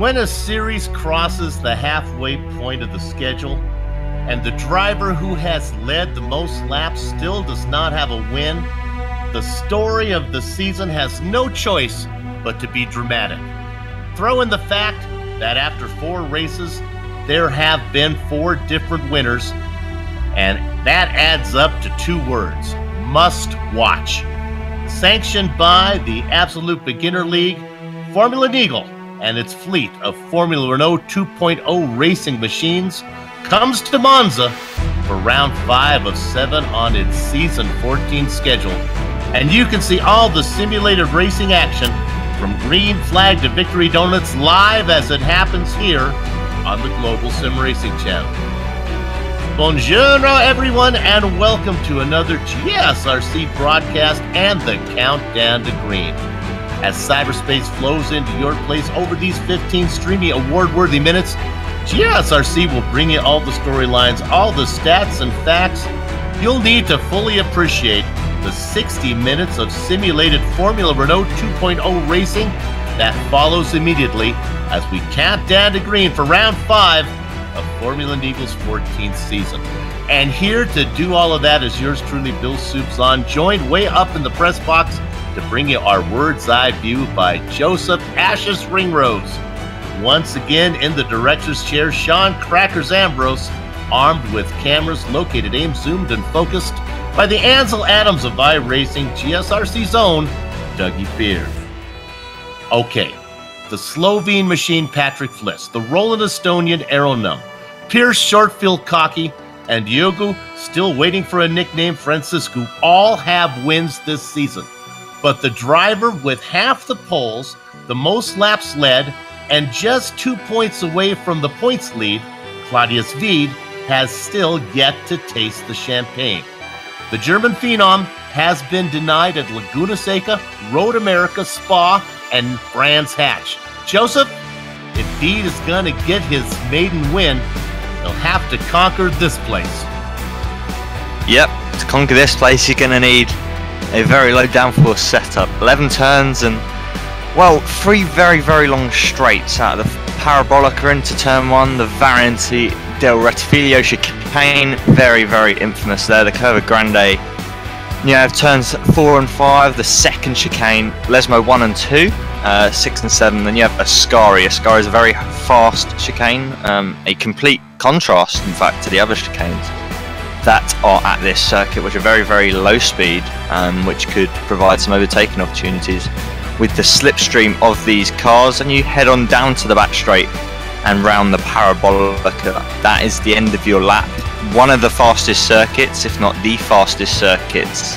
When a series crosses the halfway point of the schedule, and the driver who has led the most laps still does not have a win, the story of the season has no choice but to be dramatic. Throw in the fact that after 4 races, there have been 4 different winners, and that adds up to 2 words: must watch. Sanctioned by the Absolute Beginner League, Formula Neagle and its fleet of Formula Renault 2.0 racing machines comes to Monza for round 5 of 7 on its season 14 schedule. And you can see all the simulated racing action from green flag to victory donuts live as it happens here on the Global SimRacing Channel. Buongiorno everyone, and welcome to another GSRC broadcast and the countdown to green. As cyberspace flows into your place over these 15 streaming award-worthy minutes, GSRC will bring you all the storylines, all the stats and facts you'll need to fully appreciate the 60 minutes of simulated Formula Renault 2.0 racing that follows immediately as we count down to green for round 5 of Formula Neagle's 14th season. And here to do all of that is yours truly, Bill Soupzon, joined way up in the press box to bring you our bird's eye view by Joseph Ashes Ringrose. Once again in the director's chair, Sean Crackers Ambrose, armed with cameras located, aimed, zoomed, and focused by the Ansel Adams of iRacing, GSRC's own Dougie Beard. Okay, the Slovene machine Patrick Fliss, the Roland Estonian Aeronum, Pierce Shortfield Cocky, and Diogo, still waiting for a nickname, Francisco, all have wins this season. But the driver with half the poles, the most laps led, and just 2 points away from the points lead, Claudius Veed, has still yet to taste the champagne. The German phenom has been denied at Laguna Seca, Road America, Spa, and Brands Hatch. Joseph, if Veed is going to get his maiden win, he'll have to conquer this place. Yep, to conquer this place, you're going to need a very low downforce setup. 11 turns and, well, 3 very, very long straights out of the Parabolica into turn 1, the Variante del Rettifilo chicane, very, very infamous there, the Curva Grande. You have turns 4 and 5, the second chicane, Lesmo 1 and 2, 6 and 7, then you have Ascari. Ascari is a very fast chicane, a complete contrast, in fact, to the other chicanes that are at this circuit, which are very, very low speed, which could provide some overtaking opportunities with the slipstream of these cars. And you head on down to the back straight and round the Parabolica. That is the end of your lap. One of the fastest circuits, if not the fastest circuits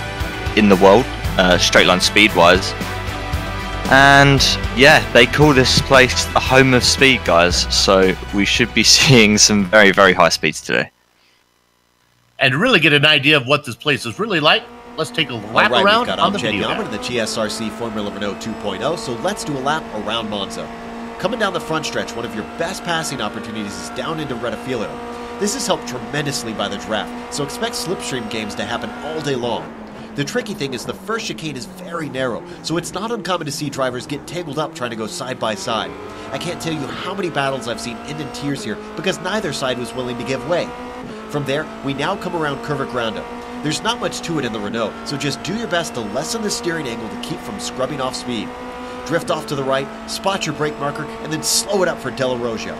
in the world, straight line speed wise. And yeah, they call this place the home of speed, guys, so we should be seeing some very, very high speeds today. And to really get an idea of what this place is really like, let's take a lap around on the video. I'm in the GSRC Formula Renault 2.0, so let's do a lap around Monza. Coming down the front stretch, one of your best passing opportunities is down into Rettifilo. This is helped tremendously by the draft, so expect slipstream games to happen all day long. The tricky thing is the first chicane is very narrow, so it's not uncommon to see drivers get tangled up trying to go side by side. I can't tell you how many battles I've seen end in tears here because neither side was willing to give way. From there, we now come around Curva Grande. There's not much to it in the Renault, so just do your best to lessen the steering angle to keep from scrubbing off speed. Drift off to the right, spot your brake marker, and then slow it up for Della Roggia.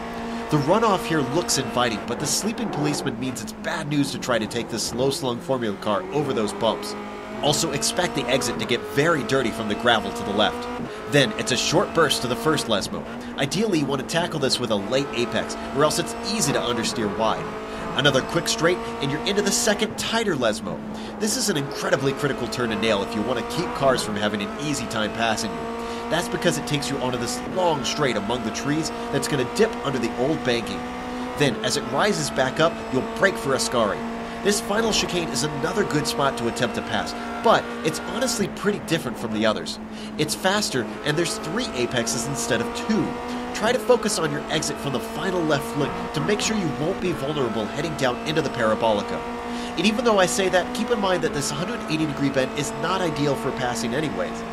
The runoff here looks inviting, but the sleeping policeman means it's bad news to try to take this slow-slung Formula car over those bumps. Also expect the exit to get very dirty from the gravel to the left. Then it's a short burst to the first Lesmo. Ideally, you want to tackle this with a late apex, or else it's easy to understeer wide. Another quick straight, and you're into the second tighter Lesmo. This is an incredibly critical turn to nail if you want to keep cars from having an easy time passing you. That's because it takes you onto this long straight among the trees that's going to dip under the old banking. Then, as it rises back up, you'll brake for Ascari. This final chicane is another good spot to attempt to pass, but it's honestly pretty different from the others. It's faster, and there's 3 apexes instead of 2. Try to focus on your exit from the final left flick to make sure you won't be vulnerable heading down into the Parabolica. And even though I say that, keep in mind that this 180-degree bend is not ideal for passing anyways.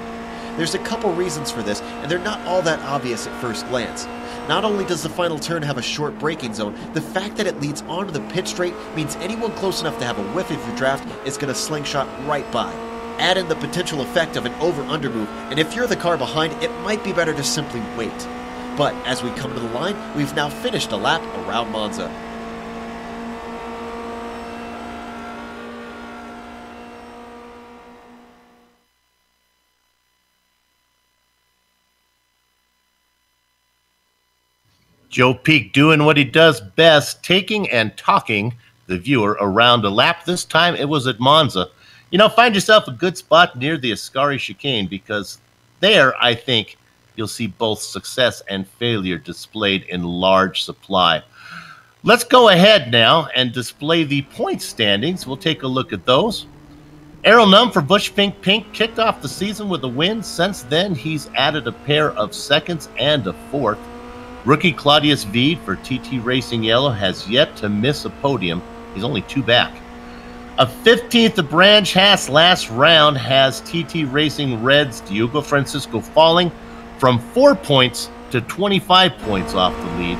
There's a couple reasons for this, and they're not all that obvious at first glance. Not only does the final turn have a short braking zone, the fact that it leads onto the pit straight means anyone close enough to have a whiff of your draft is going to slingshot right by. Add in the potential effect of an over-under move, and if you're the car behind, it might be better to simply wait. But as we come to the line, we've now finished a lap around Monza. Joe Peak doing what he does best, taking and talking the viewer around a lap. This time it was at Monza. You know, find yourself a good spot near the Ascari chicane, because there, I think, you'll see both success and failure displayed in large supply. Let's go ahead now and display the point standings. We'll take a look at those. Errol Nunn for Bush Pink kicked off the season with a win. Since then, he's added a pair of seconds and a fourth. Rookie Claudius Veed for TT Racing Yellow has yet to miss a podium. He's only 2 back. A 15th of Branch Haas last round has TT Racing Red's Diogo Francisco falling from 4 points to 25 points off the lead.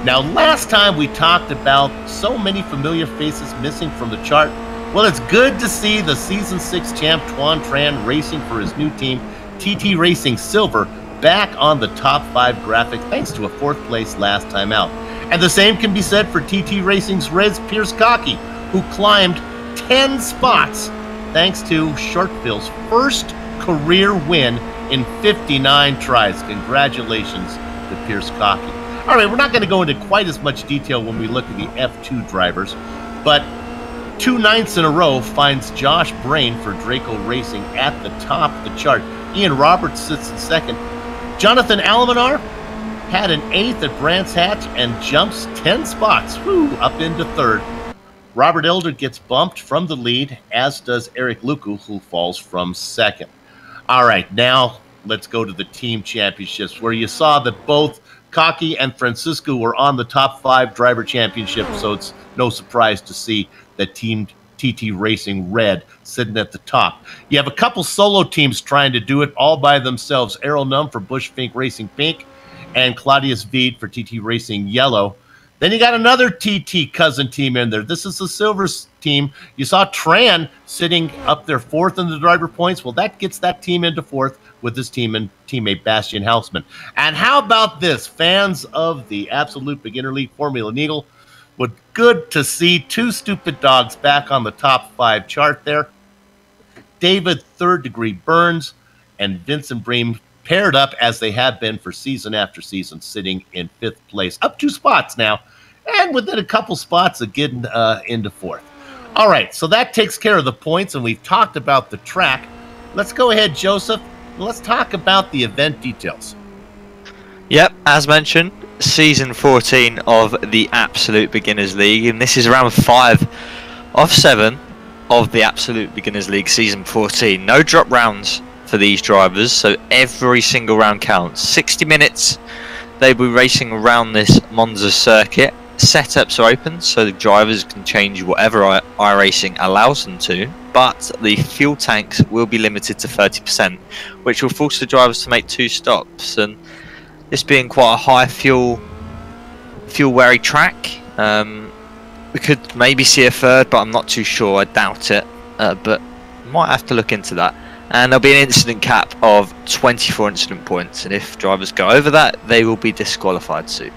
Now, last time we talked about so many familiar faces missing from the chart. Well, it's good to see the Season 6 champ Tuan Tran racing for his new team, TT Racing Silver, back on the top 5 graphic thanks to a 4th place last time out. And the same can be said for TT Racing's Red's Pierce Cocky, who climbed 10 spots thanks to Shortfield's first career win in 59 tries. Congratulations to Pierce Cocky. All right, we're not going to go into quite as much detail when we look at the F2 drivers, but 2 nights in a row finds Josh Brain for Draco Racing at the top of the chart. Ian Roberts sits in second. Jonathan Almanar had an 8th at Brands Hatch and jumps 10 spots up into 3rd. Robert Elder gets bumped from the lead, as does Eric Luku, who falls from 2nd. All right, now let's go to the team championships, where you saw that both Cocky and Francisco were on the top 5 driver championships, so it's no surprise to see that Team TT Racing Red sitting at the top. You have a couple solo teams trying to do it all by themselves. Errol Nunn for Bush Fink Racing Pink and Claudius Veed for TT Racing Yellow. Then you got another TT cousin team in there. This is the Silvers team. You saw Tran sitting up there 4th in the driver points. Well, that gets that team into 4th with his team and teammate Bastian Hausman. And how about this? Fans of the Absolute Beginner League Formula Neagle, would good to see 2 stupid dogs back on the top 5 chart there. David Third Degree Burns and Vincent Bream paired up as they have been for season after season, sitting in 5th place, up 2 spots now, and within a couple spots of getting into 4th. All right, so that takes care of the points, and we've talked about the track. Let's go ahead, Joseph, and let's talk about the event details. Yep, as mentioned, Season 14 of the Absolute Beginners League, and this is round 5 of 7 of the Absolute Beginners League Season 14. No drop rounds for these drivers, so every single round counts. 60 minutes they'll be racing around this Monza circuit. Setups are open, so the drivers can change whatever iRacing allows them to, but the fuel tanks will be limited to 30%, which will force the drivers to make 2 stops. And this being quite a high fuel wary track, we could maybe see a 3rd, but I'm not too sure. I doubt it, but might have to look into that. And there'll be an incident cap of 24 incident points, and if drivers go over that, they will be disqualified soon.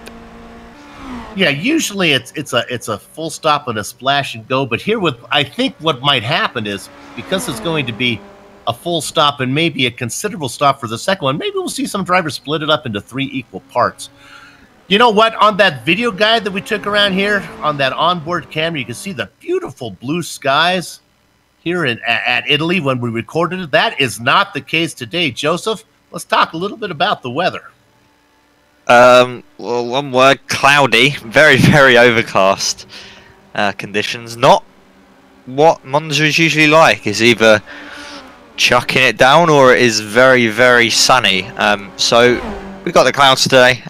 Yeah, usually it's a full stop and a splash and go, but here I think what might happen is, because it's going to be a full stop and maybe a considerable stop for the second one, maybe we'll see some drivers split it up into 3 equal parts. You know what? On that video guide that we took around here, on that onboard camera, you can see the beautiful blue skies here at Italy when we recorded it. That is not the case today. Joseph, let's talk a little bit about the weather. Well, one word: cloudy. Very, very overcast conditions. Not what Monza is usually like. It's either chucking it down or it is very, very sunny. So we got the clouds today.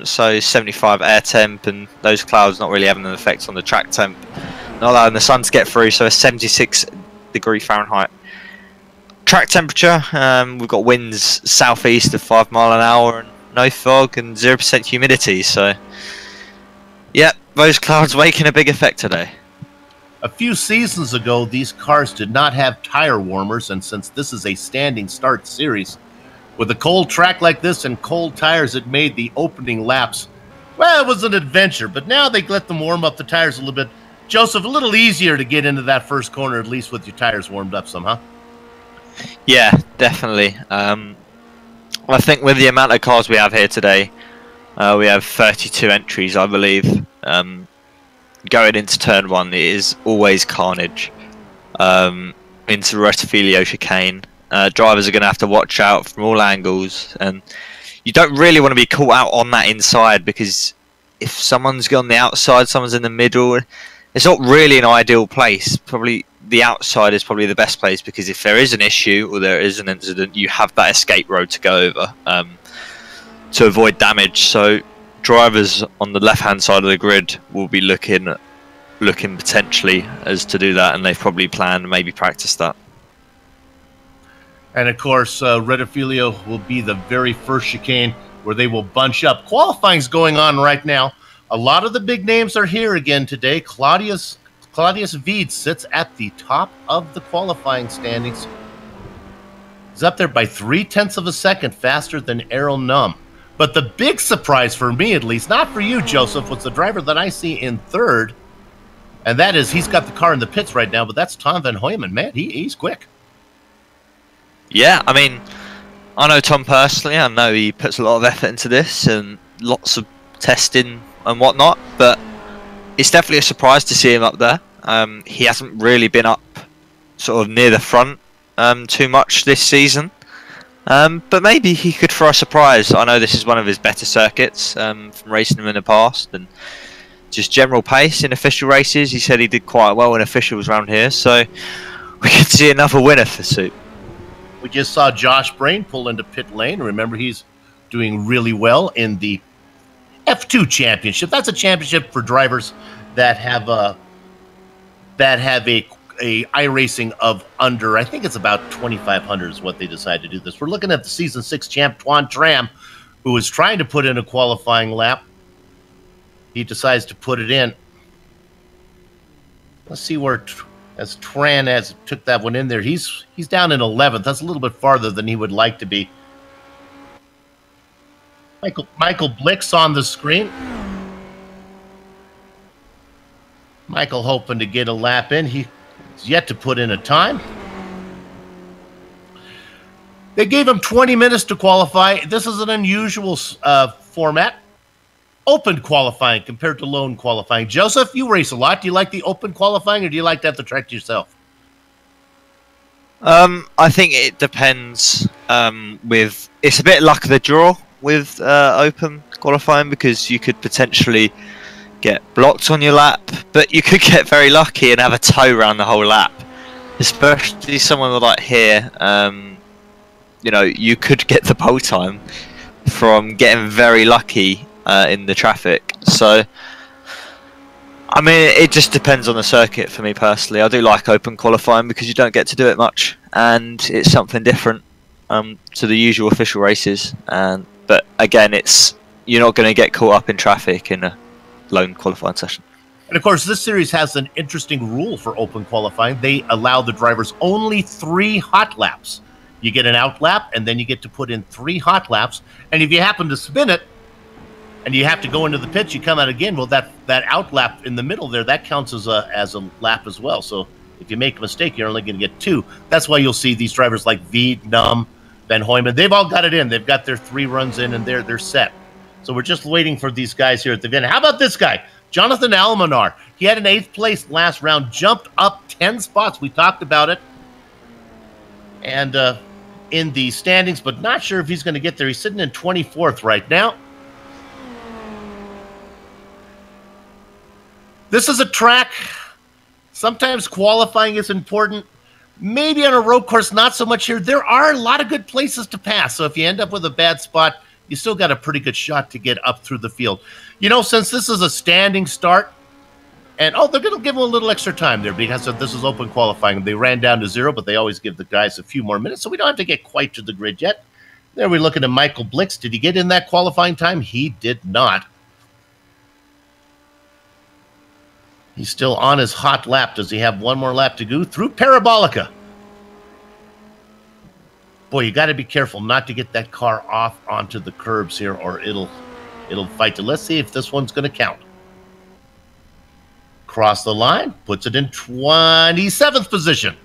So 75 air temp, and those clouds not really having an effect on the track temp, not allowing the sun to get through. So a 76 degree Fahrenheit track temperature, we've got winds southeast of 5 mile an hour and no fog and 0% humidity. So, yeah, those clouds making a big effect today. A few seasons ago, these cars did not have tire warmers, and since this is a standing start series, with a cold track like this and cold tires, it made the opening laps, well, it was an adventure, but now they let them warm up the tires a little bit. Joseph, a little easier to get into that first corner, at least with your tires warmed up some, huh? Yeah, definitely. I think with the amount of cars we have here today, we have 32 entries, I believe. Going into turn 1, it is always carnage. Into the Rettifilio chicane. Drivers are going to have to watch out from all angles, and you don't really want to be caught out on that inside, because if someone's on the outside, someone's in the middle, it's not really an ideal place. Probably the outside is probably the best place, because if there is an issue or there is an incident, you have that escape road to go over to avoid damage. So drivers on the left hand side of the grid will be looking potentially as to do that, and they've probably planned and maybe practiced that. And of course, Rettifilio will be the very first chicane where they will bunch up. Qualifying's going on right now. A lot of the big names are here again today. Claudius Veed sits at the top of the qualifying standings. He's up there by 0.3 of a second faster than Errol Num. But the big surprise for me, at least, not for you, Joseph, was the driver that I see in third. And that is, he's got the car in the pits right now, but that's Tom Van Hoyman. Man, he's quick. Yeah, I mean, I know Tom personally. I know he puts a lot of effort into this and lots of testing and whatnot, but it's definitely a surprise to see him up there. He hasn't really been up sort of near the front too much this season, but maybe he could throw a surprise. I know this is one of his better circuits from racing them in the past, and just general pace in official races. He said he did quite well in officials around here, so we could see another winner for Soup. We just saw Josh Brain pull into pit lane. Remember, he's doing really well in the F2 championship. That's a championship for drivers that have a iRacing of under, I think it's about 2,500 is what they decide to do this. We're looking at the season 6 champ Tuan Tram, who was trying to put in a qualifying lap. He decides to put it in. Let's see where as Tran took that one in there. He's down in 11th. That's a little bit farther than he would like to be. Michael Blick's on the screen. Michael hoping to get a lap in. He's yet to put in a time. They gave him 20 minutes to qualify. This is an unusual format. Open qualifying compared to lone qualifying. Joseph, you race a lot. Do you like the open qualifying, or do you like to have the track to yourself? I think it depends. It's a bit luck of the draw with open qualifying, because you could potentially get blocked on your lap, but you could get very lucky and have a tow around the whole lap. Especially someone like here, you know, you could get the pole time from getting very lucky in the traffic. So, I mean, it just depends on the circuit for me personally. I do like open qualifying because you don't get to do it much, and it's something different to the usual official races. But again, you're not going to get caught up in traffic in a lone qualifying session. And of course, this series has an interesting rule for open qualifying. They allow the drivers only 3 hot laps. You get an out lap, and then you get to put in 3 hot laps. And if you happen to spin it, and you have to go into the pits, you come out again, well, that out lap in the middle there, that counts as a lap as well. So if you make a mistake, you're only going to get 2. That's why you'll see these drivers like Veed, Num, Van Hoyman. They've all got it in. They've got their 3 runs in, and they're set. So we're just waiting for these guys here at the end. How about this guy, Jonathan Almanar? He had an 8th place last round, jumped up 10 spots. We talked about it. And in the standings, but not sure if he's going to get there. He's sitting in 24th right now. This is a track. Sometimes qualifying is important. Maybe on a road course, not so much here. There are a lot of good places to pass. So if you end up with a bad spot, you still got a pretty good shot to get up through the field. You know, since this is a standing start, And, oh, they're going to give them a little extra time there because this is open qualifying. They ran down to 0, but they always give the guys a few more minutes, so we don't have to get quite to the grid yet. There we're looking at Michael Blix. Did he get in that qualifying time? He did not. He's still on his hot lap. Does he have one more lap to go through Parabolica? Boy, you got to be careful not to get that car off onto the curbs here, or it'll fight to. Let's see if this one's going to count. Cross the line, puts it in 27th position.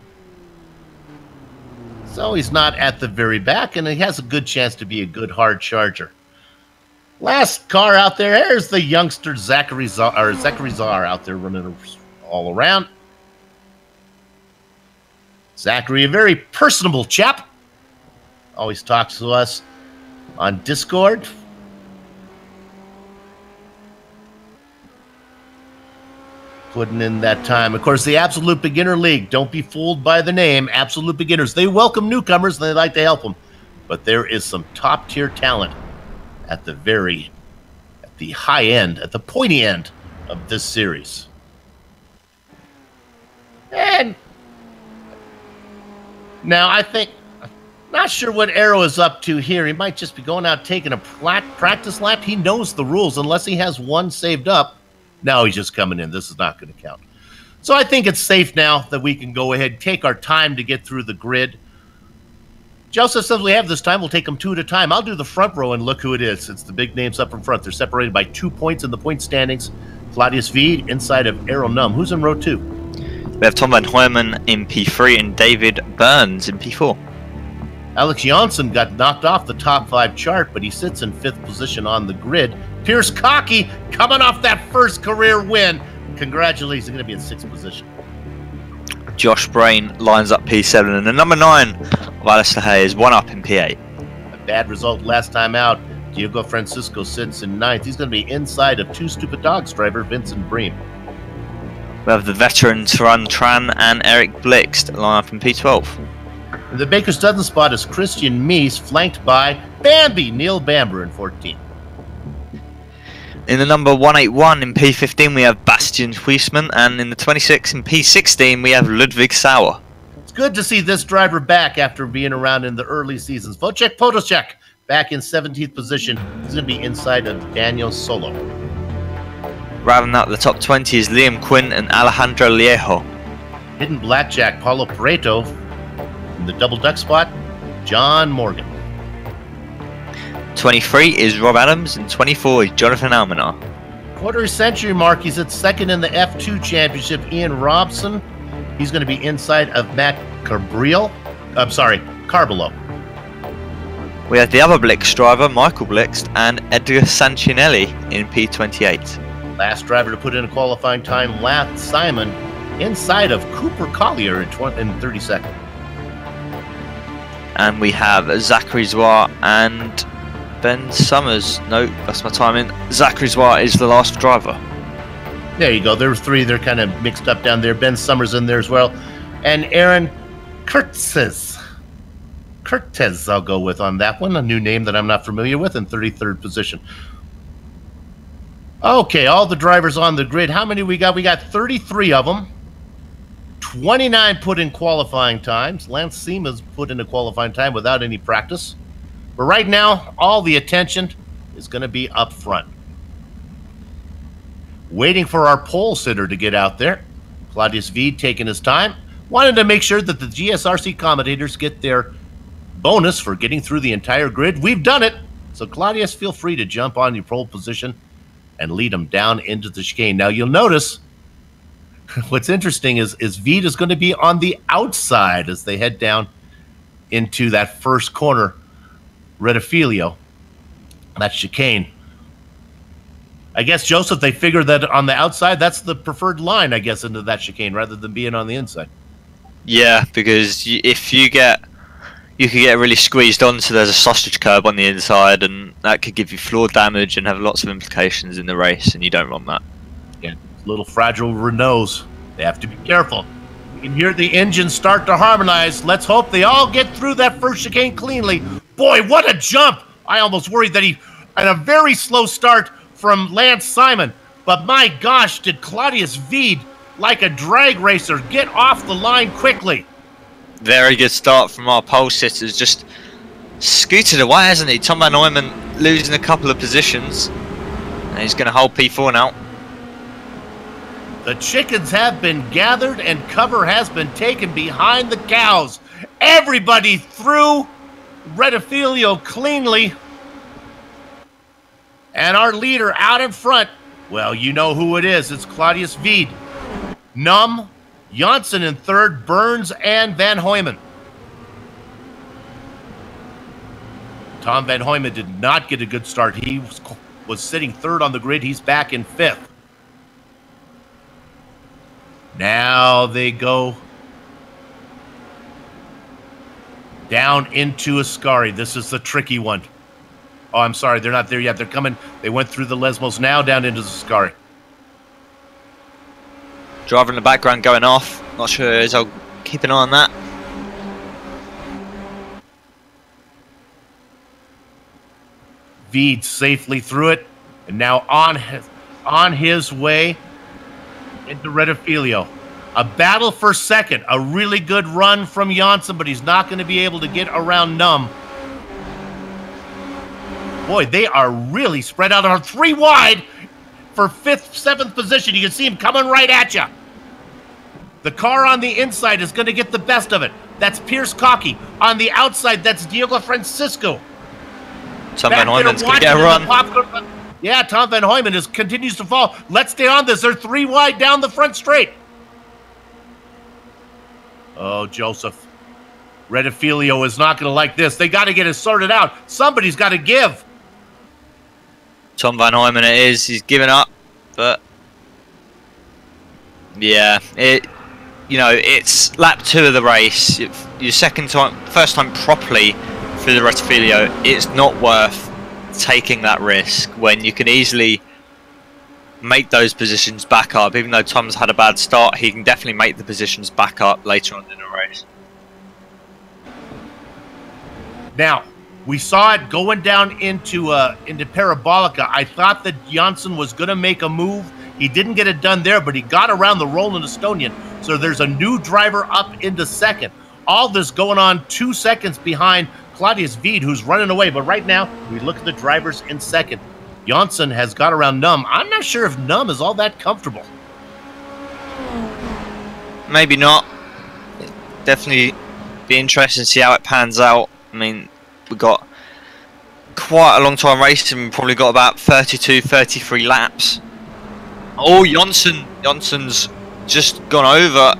So he's not at the very back, and he has a good chance to be a good hard charger. Last car out there, there's the youngster Zachary Czar out there running all around. Zachary, a very personable chap. Always talks to us on Discord. Putting in that time. Of course, the Absolute Beginner League. Don't be fooled by the name. Absolute Beginners. They welcome newcomers and they like to help them. But there is some top-tier talent at the high end, at the pointy end of this series. And now I think, not sure what Arrow is up to here. He might just be going out taking a practice lap. He knows the rules unless he has one saved up. No, he's just coming in. This is not going to count. So I think it's safe now that we can go ahead and take our time to get through the grid. Joseph says we have this time. We'll take them two at a time. I'll do the front row and look who it is. It's the big names up in front. They're separated by 2 points in the point standings. Claudius Veed inside of Arrow Num. Who's in row 2? We have Tom Van Hoyman in P3 and David Burns in P4. Alex Janssen got knocked off the top 5 chart, but he sits in 5th position on the grid. Pierce Cockey coming off that first career win. Congratulations, he's going to be in 6th position. Josh Brain lines up P7, and the number 9 of Alistair Hay is one up in P8. A bad result last time out. Diego Francisco sits in 9th. He's going to be inside of Two Stupid Dogs driver Vincent Bream. We have the veteran Taran Tran and Eric Blixt line up in P12. In the Baker's Dozen spot is Christian Meese, flanked by Bambi Neil Bamber in 14th. In the number 181 in P15 we have Bastian Huisman, and in the 26 in P16 we have Ludwig Sauer. It's good to see this driver back after being around in the early seasons. Wojciech Podolczak back in 17th position. He's going to be inside of Daniel Solo. Rounding out the top 20 is Liam Quinn and Alejandro Liejo. Hidden Blackjack Paulo Pareto. In the double duck spot, John Morgan. 23 is Rob Adams and 24 is Jonathan Almanar. Quarter century mark, he's at 2nd in the F2 championship. Ian Robson, he's going to be inside of Matt Carbello. We have the other Blixt driver, Michael Blixt, and Edgar Sancinelli in P28. Last driver to put in a qualifying time, Lance Simon, inside of Cooper Collier in 32nd. And we have Zachary Zwart and Ben Summers. No, that's my timing. Zachary Zwart is the last driver. There you go. There were 3. They're kind of mixed up down there. Ben Summers in there as well. And Aaron Kurtzes. Kurtzes, I'll go with on that one. A new name that I'm not familiar with in 33rd position. Okay, all the drivers on the grid. How many we got? We got 33 of them. 29 put in qualifying times. Lance Seaman's put in a qualifying time without any practice. But right now, all the attention is going to be up front. Waiting for our pole sitter to get out there. Claudius Veed taking his time. Wanted to make sure that the GSRC commentators get their bonus for getting through the entire grid. We've done it. So Claudius, feel free to jump on your pole position and lead them down into the chicane. Now you'll notice what's interesting is Veed is going to be on the outside as they head down into that first corner, Redifilio, that chicane. I guess, Joseph, they figured that on the outside, that's the preferred line, I guess, into that chicane rather than being on the inside. Yeah, because if you could get really squeezed on, so there's a sausage curb on the inside, and that could give you floor damage and have lots of implications in the race, and you don't want that. Yeah, little fragile Renaults. They have to be careful. You can hear the engine start to harmonize. Let's hope they all get through that first chicane cleanly. Boy, what a jump! I almost worried that he had a very slow start from Lance Simon. But my gosh, did Claudius Veed, like a drag racer, get off the line quickly. Very good start from our pole sitters. Just scooted away, hasn't he? Tom Van Neumann losing a couple of positions. And he's going to hold P4 now. The chickens have been gathered and cover has been taken behind the cows. Everybody through Rettifilio cleanly. And our leader out in front, well, you know who it is. It's Claudius Veed. Num, Janssen in third, Burns, and Van Hooyman. Tom Van Hooyman did not get a good start. He was sitting third on the grid. He's back in fifth. Now they go down into Ascari. This is the tricky one. Oh, I'm sorry. They're not there yet. They're coming. They went through the Lesmos, now down into Ascari. Driver in the background going off. Not sure as I'll keep an eye on that. Veed safely through it, and now on his way into Rettifilio. A battle for second. A really good run from Janssen, but he's not going to be able to get around Num. Boy, they are really spread out. Are three wide for fifth, seventh position. You can see him coming right at you. The car on the inside is going to get the best of it. That's Pierce Cockey. On the outside, that's Diego Francisco. Tom Van Hooyman's going to get a run. Yeah, Tom Van Hooyman continues to fall. Let's stay on this. They're three wide down the front straight. Oh, Joseph. Rettifilio is not going to like this. They got to get it sorted out. Somebody's got to give. Tom Van Hooyman it is. He's given up, but yeah, it's lap 2 of the race. Your first time properly through the Rettifilio. It's not worth taking that risk when you can easily make those positions back up. Even though Tom's had a bad start, he can definitely make the positions back up later on in the race. Now, we saw it going down into Parabolica. I thought that Janssen was going to make a move. He didn't get it done there, but he got around the Roland Estonian. So there's a new driver up into second. All this going on 2 seconds behind Claudius Veed, who's running away. But right now, we look at the drivers in second. Janssen has got around Num. I'm not sure if Num is all that comfortable. Maybe not. Definitely be interested to see how it pans out. I mean, we got quite a long time racing. We've probably got about 32, 33 laps. Oh, Jansson's just gone over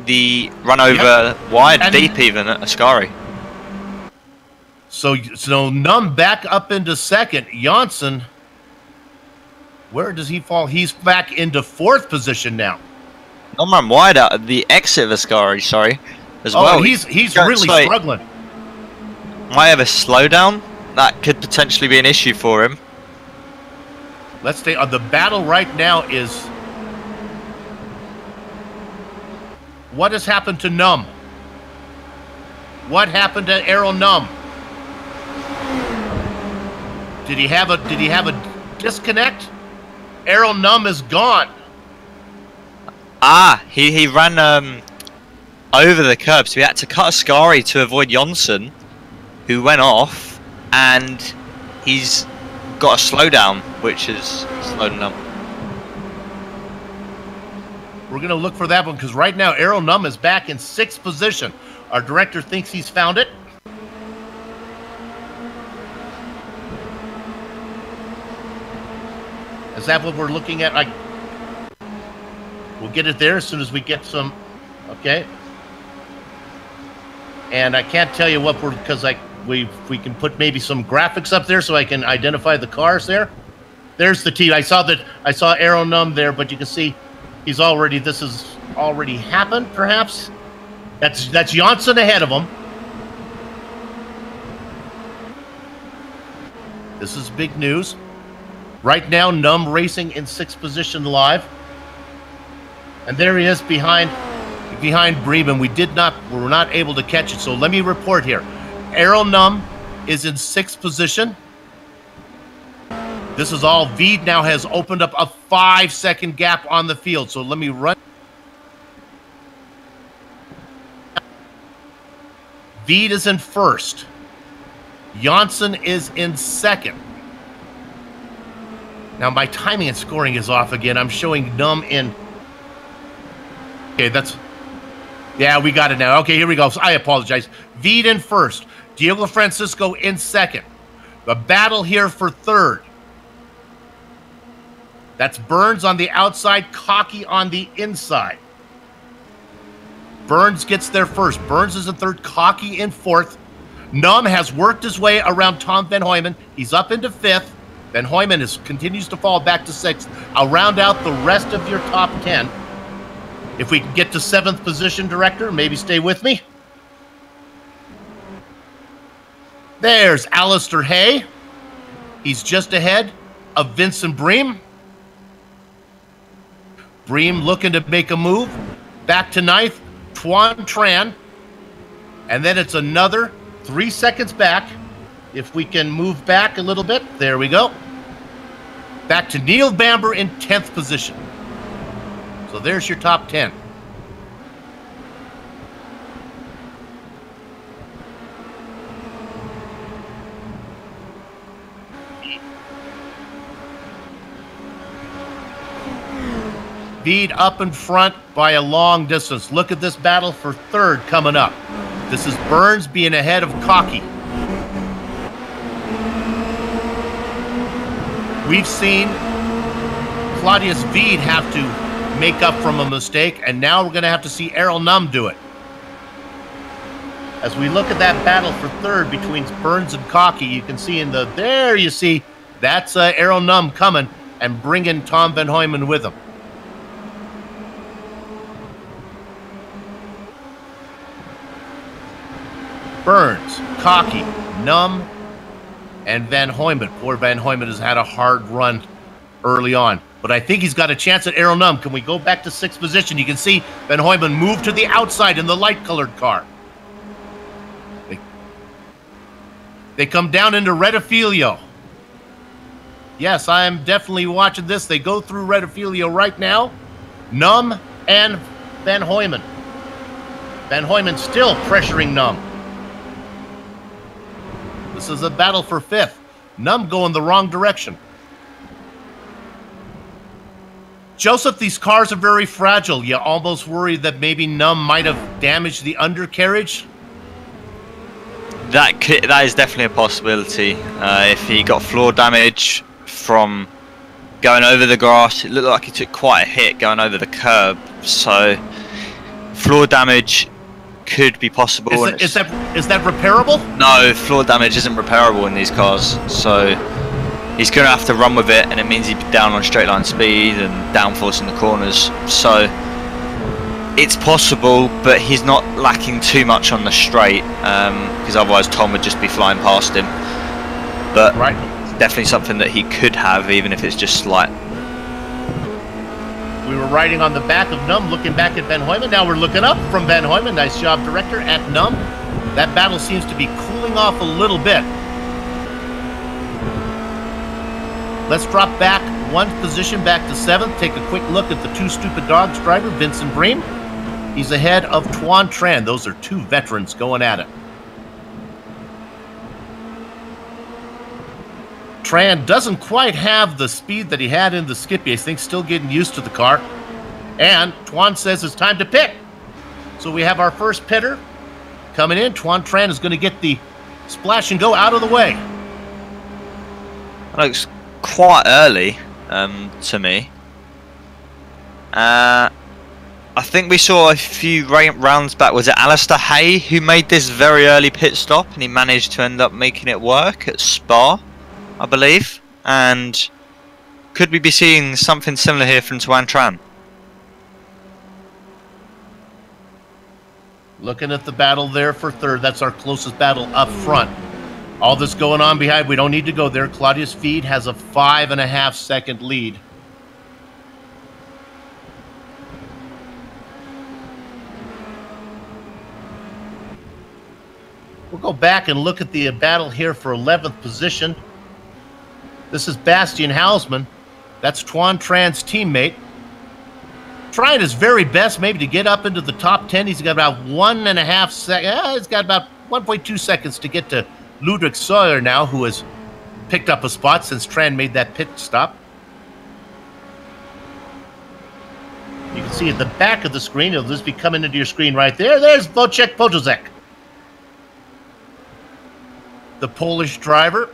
the run over wide, and deep even at Ascari. So Num back up into second. Janssen, where does he fall? He's back into fourth position now. Num ran wide out of the exit of Ascari, sorry, as well. Oh, he's really struggling. Might have a slowdown. That could potentially be an issue for him. Let's stay on the battle right now. Is what has happened to Num? What happened to Errol Num? Did he have a disconnect? Errol Num is gone. Ah, he ran over the curb, so he had to cut Ascari to avoid Janssen, who went off, and he's got a slowdown, which is slowed him up. We're going to look for that one, because right now Errol Num is back in sixth position. Our director thinks he's found it. Is that what we're looking at? We'll get it there as soon as we get some. Okay. And I can't tell you what we're, because we can put maybe some graphics up there so I can identify the cars there. There's the team. I saw Errol Num there, but you can see this has already happened, perhaps. That's Janssen ahead of him. This is big news. Right now, Num racing in sixth position live. And there he is behind Bremen. We were not able to catch it. So let me report here. Errol Num is in sixth position. This is all. Veed now has opened up a 5-second gap on the field. So let me run. Veed is in first. Janssen is in second. Now my timing and scoring is off again. I'm showing Num in. Okay, that's. Yeah, we got it now. Okay, here we go. So I apologize. Veed in first. Diego Francisco in second. The battle here for third. That's Burns on the outside, Cocky on the inside. Burns gets there first. Burns is in third, Cocky in fourth. Num has worked his way around Tom Van Hooyman. He's up into fifth. Van Hooyman continues to fall back to sixth. I'll round out the rest of your top 10. If we can get to seventh position, Director, maybe stay with me. There's Alistair Hay. He's just ahead of Vincent Bream. Bream looking to make a move. Back to ninth, Tuan Tran. And then it's another 3 seconds back. If we can move back a little bit. There we go. Back to Neil Bamber in 10th position. So there's your top 10. Veed up in front by a long distance. Look at this battle for third coming up. This is Burns being ahead of Cocky. We've seen Claudius Veed have to make up from a mistake, and now we're going to have to see Errol Num do it. As we look at that battle for third between Burns and Cocky, you can see in the, there you see, that's Errol Num coming and bringing Tom Van Hooyman with him. Burns, Cocky, Num, and Van Hooyman. Poor Van Hooyman has had a hard run early on, but I think he's got a chance at Errol Num. Can we go back to sixth position? You can see Van Hooyman move to the outside in the light-colored car. They come down into Redifilio. Yes, I am definitely watching this. They go through Redifilio right now. Num and Van Hooyman. Van Hooyman still pressuring Num. This is a battle for fifth. Num going the wrong direction. Joseph, these cars are very fragile. You almost worry that maybe Num might have damaged the undercarriage. That is definitely a possibility. If he got floor damage from going over the grass, it looked like he took quite a hit going over the curb. So floor damage could be possible. Is that repairable? No, floor damage isn't repairable in these cars. So he's going to have to run with it, and it means he'd be down on straight line speed and downforce in the corners. So it's possible, but he's not lacking too much on the straight, because otherwise Tom would just be flying past him. But right, it's definitely something that he could have, even if it's just slight. We were riding on the back of Num, looking back at Van Hooyman. Now we're looking up from Van Hooyman. Nice job, Director, at Num. That battle seems to be cooling off a little bit. Let's drop back one position back to seventh. Take a quick look at the Two Stupid Dogs driver, Vincent Bream. He's ahead of Tuan Tran. Those are two veterans going at it. Tran doesn't quite have the speed that he had in the Skippy. I think still getting used to the car. And Tuan says it's time to pit. So we have our first pitter coming in. Tuan Tran is going to get the splash and go out of the way. That looks quite early to me. I think we saw a few rounds back. Was it Alistair Hay who made this very early pit stop, and he managed to end up making it work at Spa, I believe? And could we be seeing something similar here from Tuan Tran? Looking at the battle there for third. That's our closest battle up front. All this going on behind, we don't need to go there. Claudius Veed has a 5.5 second lead. We'll go back and look at the battle here for 11th position. This is Bastian Hausmann. That's Tuan Tran's teammate. Trying his very best maybe to get up into the top 10. He's got about 1.5 seconds. He's got about 1.2 seconds to get to Ludwig Sawyer now, who has picked up a spot since Tran made that pit stop. You can see at the back of the screen, it'll just be coming into your screen right there. There's Wojciech Podolski, the Polish driver,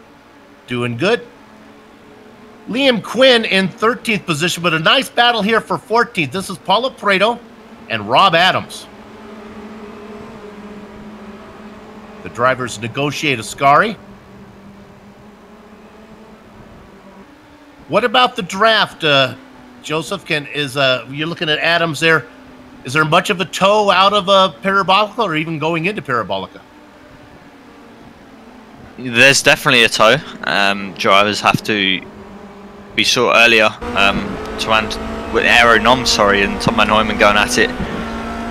doing good. Liam Quinn in 13th position, but a nice battle here for 14th. This is Paulo Prado and Rob Adams. The drivers negotiate Ascari. What about the draft, Joseph? You're looking at Adams there. Is there much of a tow out of Parabolica or even going into Parabolica? There's definitely a tow. Drivers have to be saw earlier with Aero Nom, and Tom Van Hooyman going at it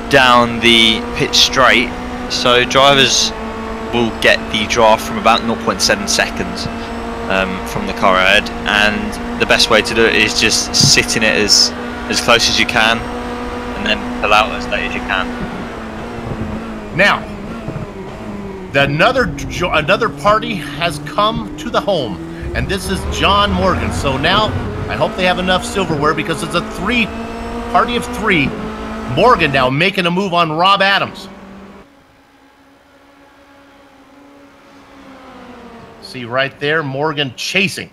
down the pit straight, so drivers will get the draft from about 0.7 seconds from the car ahead, and the best way to do it is just sit in it as close as you can and then pull out as late as you can. Now another party has come to the home, and this is John Morgan. So now I hope they have enough silverware, because it's a party of three. Morgan now making a move on Rob Adams. See right there, Morgan chasing.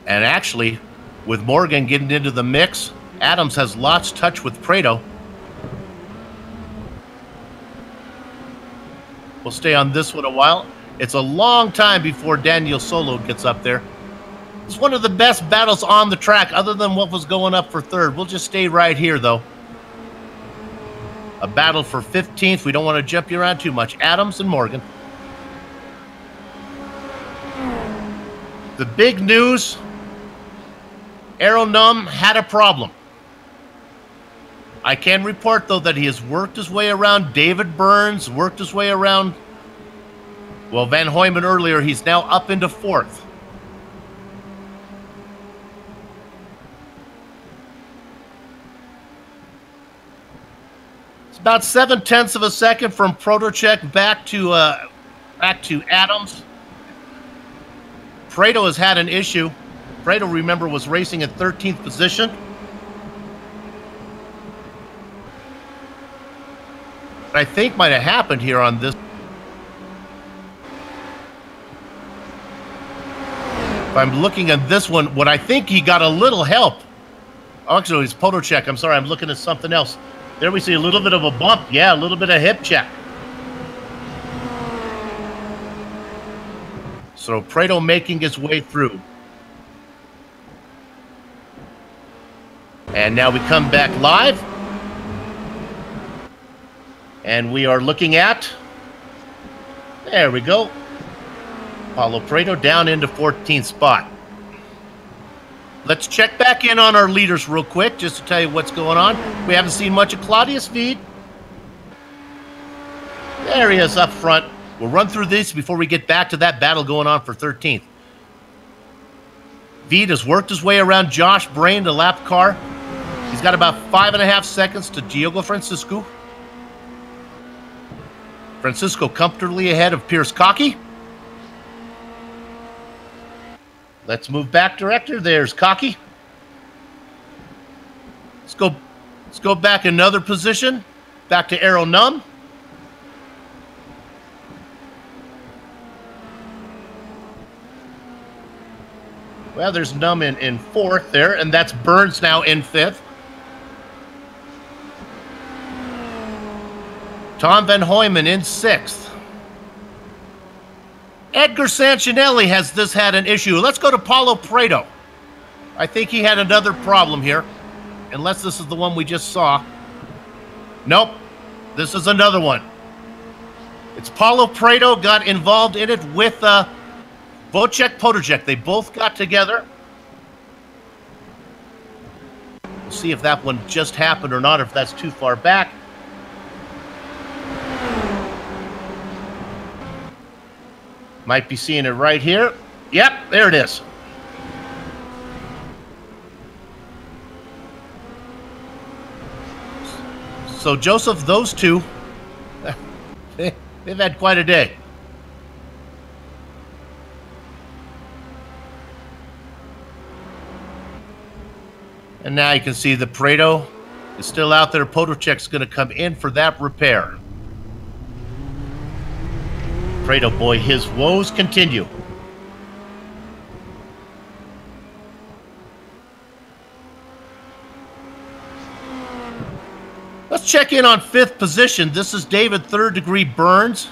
And actually, with Morgan getting into the mix, Adams has lost touch with Prado. We'll stay on this one a while. It's a long time before Daniel Solo gets up there. It's one of the best battles on the track, other than what was going up for third. We'll just stay right here, though. A battle for 15th. We don't want to jump you around too much. Adams and Morgan. The big news, Aero Nom had a problem. I can report, though, that he has worked his way around David Burns, worked his way around, well, Van Hooyman earlier. He's now up into 4th. It's about 0.7 of a second from Protocek back to Adams. Prado has had an issue. Prado, remember, was racing in 13th position. I think might have happened here on this. If I'm looking at this one, what I think he got a little help. Oh, actually, it's Podolski. I'm sorry, I'm looking at something else. There we see a little bit of a bump. Yeah, a little bit of hip check. So Prado making his way through. And now we come back live. And we are looking at, there we go, Paulo Prado down into 14th spot. Let's check back in on our leaders real quick, just to tell you what's going on. We haven't seen much of Claudius Veed. There he is up front. We'll run through this before we get back to that battle going on for 13th. Veed has worked his way around Josh Brain, the lap car. He's got about 5.5 seconds to Diogo Francisco. Francisco comfortably ahead of Pierce Cocky. Let's move back, director. There's Cocky. Let's go back another position. Back to Aero Nom. Well, there's Nom in 4th there, and that's Burns now in 5th. Tom Van Hooyman in 6th. Edgar Sancinelli has had an issue. Let's go to Paulo Prado. I think he had another problem here, unless this is the one we just saw. Nope, this is another one. It's Paulo Prado got involved in it with Wojciech Podolski. They both got together. We'll see if that one just happened or not, or if that's too far back. Might be seeing it right here. Yep, there it is. So, Joseph, those two, they've had quite a day. And now you can see the Pareto is still out there. Potocek's going to come in for that repair. Pareto boy, his woes continue. Let's check in on 5th position. This is David Third Degree Burns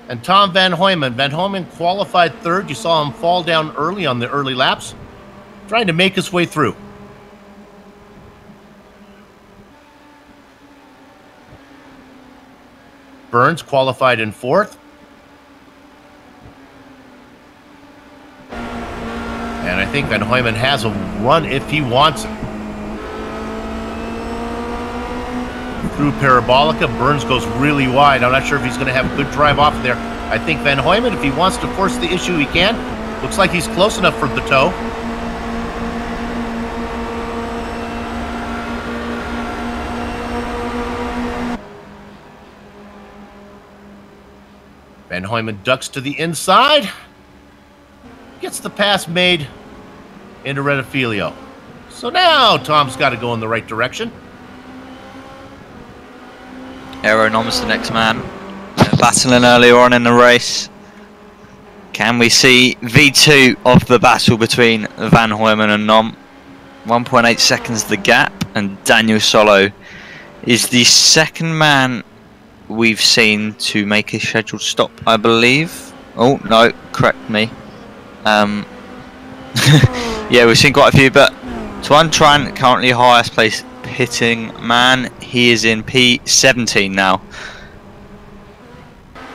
and Tom Van Hoyman. Van Hoyman qualified 3rd. You saw him fall down early on the early laps, trying to make his way through. Burns qualified in 4th. And I think Van Hoyman has a run if he wants it. Through Parabolica, Burns goes really wide. I'm not sure if he's going to have a good drive off of there. I think Van Hoyman, if he wants to force the issue, he can. Looks like he's close enough for the toe. Van Hoyman ducks to the inside. Gets the pass made into Rettifilio. So now Tom's got to go in the right direction. Aeronom's the next man. They're battling earlier on in the race. Can we see V2 of the battle between Van Hoyman and Nom? 1.8 seconds the gap, and Daniel Solo is the second man we've seen to make a scheduled stop, I believe. Oh, no, correct me. Yeah, we've seen quite a few, but Tuan Tran, currently highest place pitting man. He is in P17 now.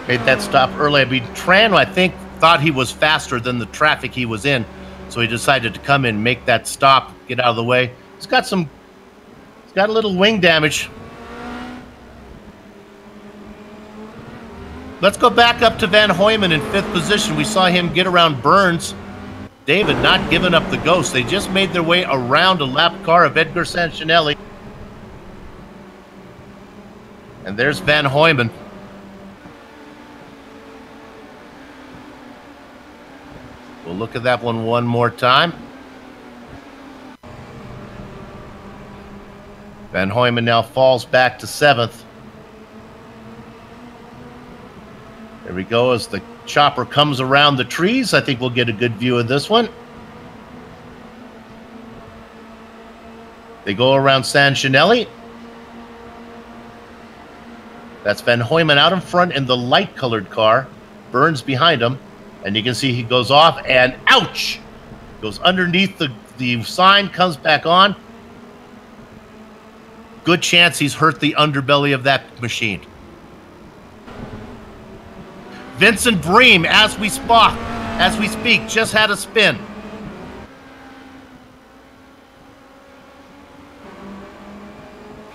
Made that stop early. I mean, Tran, I think, thought he was faster than the traffic he was in, so he decided to come in, make that stop, get out of the way. He's got a little wing damage. Let's go back up to Van Hoyman in 5th position. We saw him get around Burns. David not giving up the ghost. They just made their way around a lap car of Edgar Sancinelli. And there's Van Hoyman. We'll look at that one more time. Van Hoyman now falls back to 7th. There we go as the chopper comes around the trees. I think we'll get a good view of this one. They go around Sancinelli. That's Van Hoyman out in front in the light-colored car. Burns behind him. And you can see he goes off and ouch! Goes underneath the sign, comes back on. Good chance he's hurt the underbelly of that machine. Vincent Bream, as we speak, just had a spin.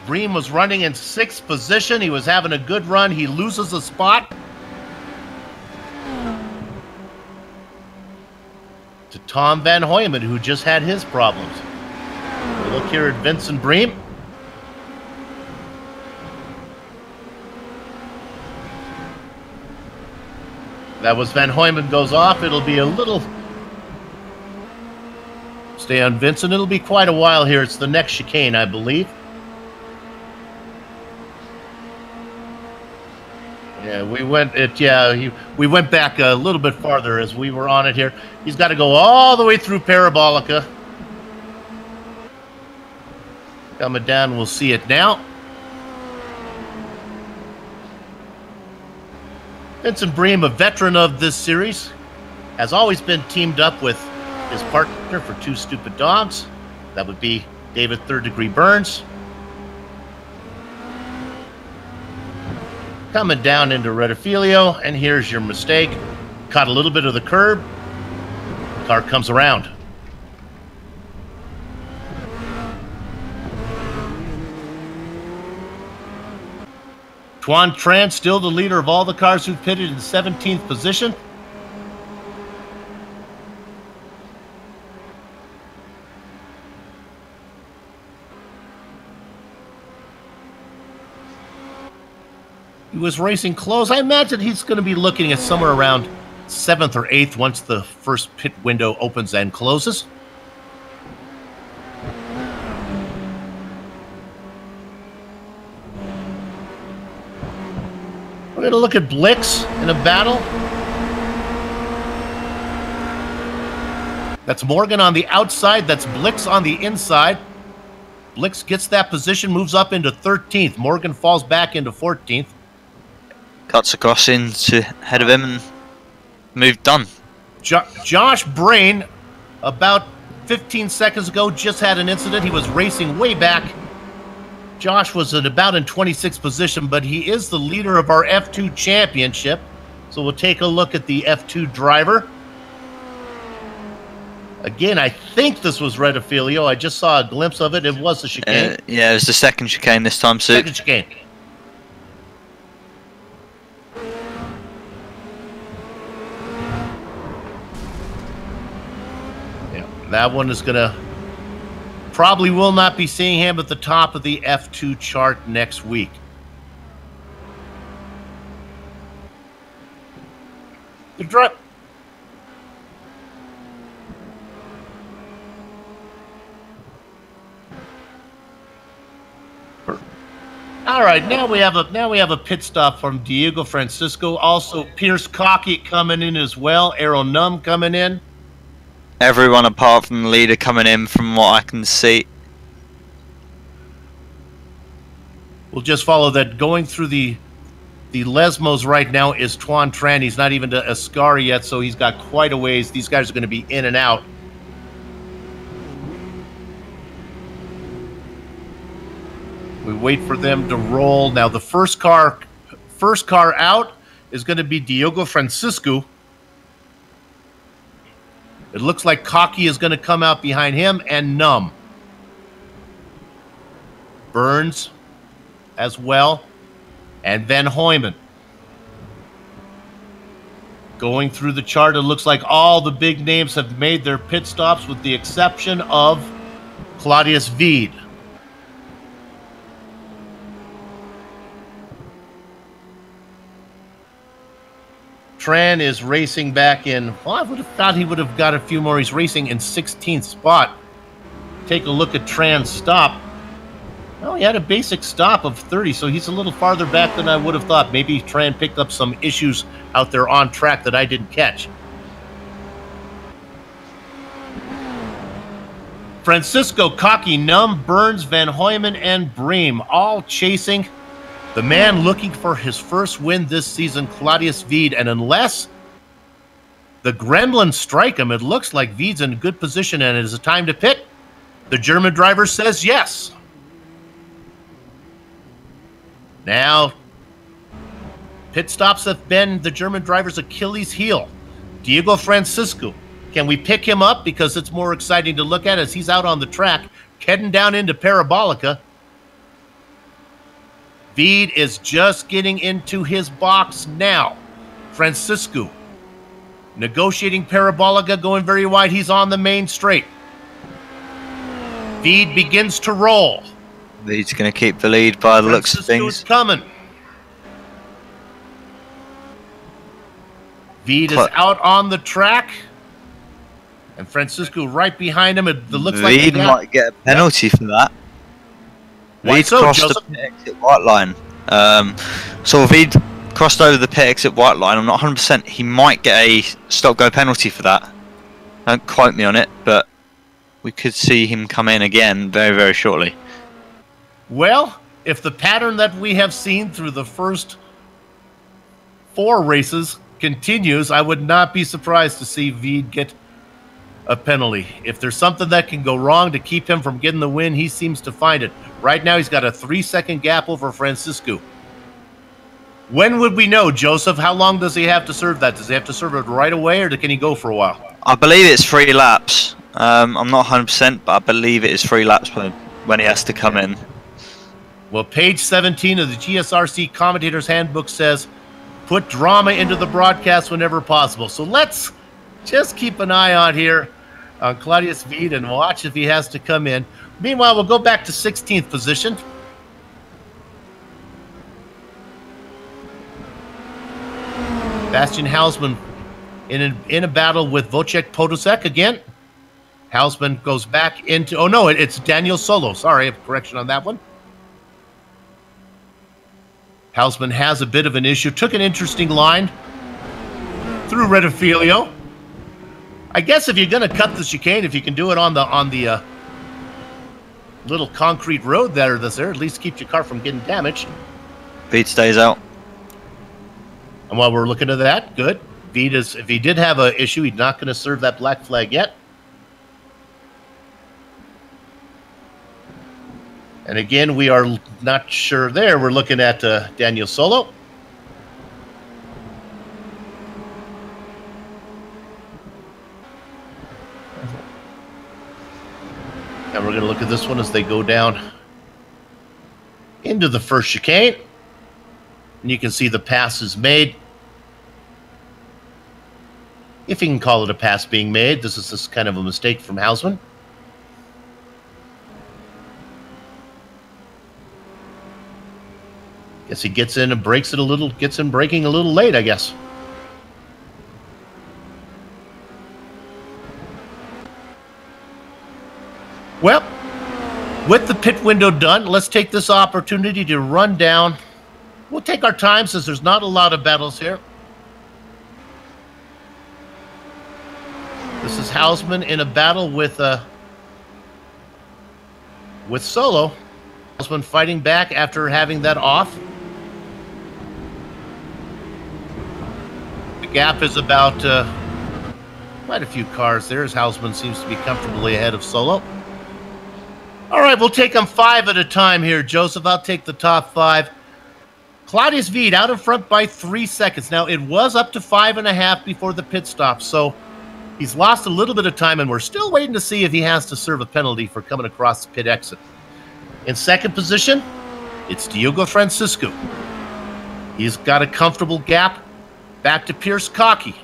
Bream was running in 6th position. He was having a good run. He loses a spot to Tom Van Hoyman, who just had his problems. We'll look here at Vincent Bream. That was Van Hoyman goes off. It'll be a little... Stay on Vincent. It'll be quite a while here. It's the next chicane, I believe. Yeah, we went back a little bit farther as we were on it here. He's got to go all the way through Parabolica. Coming down, we'll see it now. Vincent Bream, a veteran of this series, has always been teamed up with his partner for Two Stupid Dogs. That would be David Third Degree Burns. Coming down into Rettifilio, and here's your mistake. Caught a little bit of the curb. Car comes around. Tuan Tran, still the leader of all the cars who've pitted in 17th position. He was racing close. I imagine he's going to be looking at somewhere around 7th or 8th once the first pit window opens and closes. We're going to look at Blix in a battle. That's Morgan on the outside. That's Blix on the inside. Blix gets that position, moves up into 13th. Morgan falls back into 14th. Cuts across into ahead of him and moved done. Josh Brain, about 15 seconds ago, just had an incident. He was racing way back. Josh was in 26th position, but he is the leader of our F2 championship. So we'll take a look at the F2 driver. Again, I think this was Retafilio. I just saw a glimpse of it. It was the chicane. Yeah, it was the second chicane this time, Sue. Second chicane. Yeah, that one is going to... Probably will not be seeing him at the top of the F2 chart next week. The drive... All right, now we have a pit stop from Diego Francisco. Also, Pierce Cockey coming in as well. Aero Num coming in. Everyone apart from the leader coming in, from what I can see. We'll just follow that. Going through the Lesmos right now is Tuan Tran. He's not even to Ascari yet, so he's got quite a ways. These guys are going to be in and out. We wait for them to roll. Now the first car out is going to be Diogo Francisco. It looks like Cockey is going to come out behind him and Num. Burns as well. And Van Hoyman. Going through the chart, it looks like all the big names have made their pit stops with the exception of Claudius Veed. Tran is racing back in, well, I would have thought he would have got a few more. He's racing in 16th spot. Take a look at Tran's stop. Well, he had a basic stop of 30, so he's a little farther back than I would have thought. Maybe Tran picked up some issues out there on track that I didn't catch. Francisco, Cockey, Num, Burns, Van Hoyman, and Bream all chasing the man looking for his first win this season, Claudius Veed. And unless the Gremlins strike him, it looks like Veed's in good position and it is a time to pit. The German driver says yes. Now, pit stops have been the German driver's Achilles heel. Diego Francisco, can we pick him up? Because it's more exciting to look at as he's out on the track, heading down into Parabolica. Veed is just getting into his box now. Francisco negotiating Parabolica, going very wide. He's on the main straight. Veed begins to roll. Veed's going to keep the lead by the looks of things. Francisco's coming. Veed is out on the track. And Francisco right behind him. It looks like Veed might get a penalty for that. Veed crossed the pit exit white line. So Veed crossed over the pit exit white line. I'm not 100%. He might get a stop-go penalty for that. Don't quote me on it, but we could see him come in again very, very shortly. Well, if the pattern that we have seen through the first 4 races continues, I would not be surprised to see Veed get a penalty. If there's something that can go wrong to keep him from getting the win, he seems to find it. Right now, he's got a 3-second gap over Francisco. When would we know, Joseph? How long does he have to serve that? Does he have to serve it right away, or can he go for a while? I believe it's 3 laps. I'm not 100%, but I believe it is 3 laps when he has to come in. Well, page 17 of the GSRC Commentator's Handbook says, put drama into the broadcast whenever possible. So let's just keep an eye on here on Claudius Veed and watch if he has to come in. Meanwhile, we'll go back to 16th position. Bastian Hausman in a battle with Wojciech Podolsek again. Hausman goes back into... Oh, no, it's Daniel Solo. Sorry, a correction on that one. Hausman has a bit of an issue. Took an interesting line through Rettifilio. I guess if you're going to cut the chicane, if you can do it on the little concrete road that's there, at least keeps your car from getting damaged. Feed stays out. And while we're looking at that, good. If he did have an issue, he's not going to serve that black flag yet. And again, we are not sure there. We're looking at Daniel Solo. And we're going to look at this one as they go down into the first chicane. And you can see the pass is made. If you can call it a pass being made, this is just kind of a mistake from Hausman. Guess he gets in and breaks it a little, gets in braking a little late, I guess. Well, with the pit window done, let's take this opportunity to run down. We'll take our time since there's not a lot of battles here. This is Hausman in a battle with Solo. Hausman fighting back after having that off. The gap is about quite a few cars there as Hausman seems to be comfortably ahead of Solo. All right, we'll take them 5 at a time here, Joseph. I'll take the top 5. Claudius Veed out in front by 3 seconds. Now, it was up to 5.5 before the pit stop, so he's lost a little bit of time, and we're still waiting to see if he has to serve a penalty for coming across the pit exit. In second position, it's Diogo Francisco. He's got a comfortable gap back to Pierce Cockey.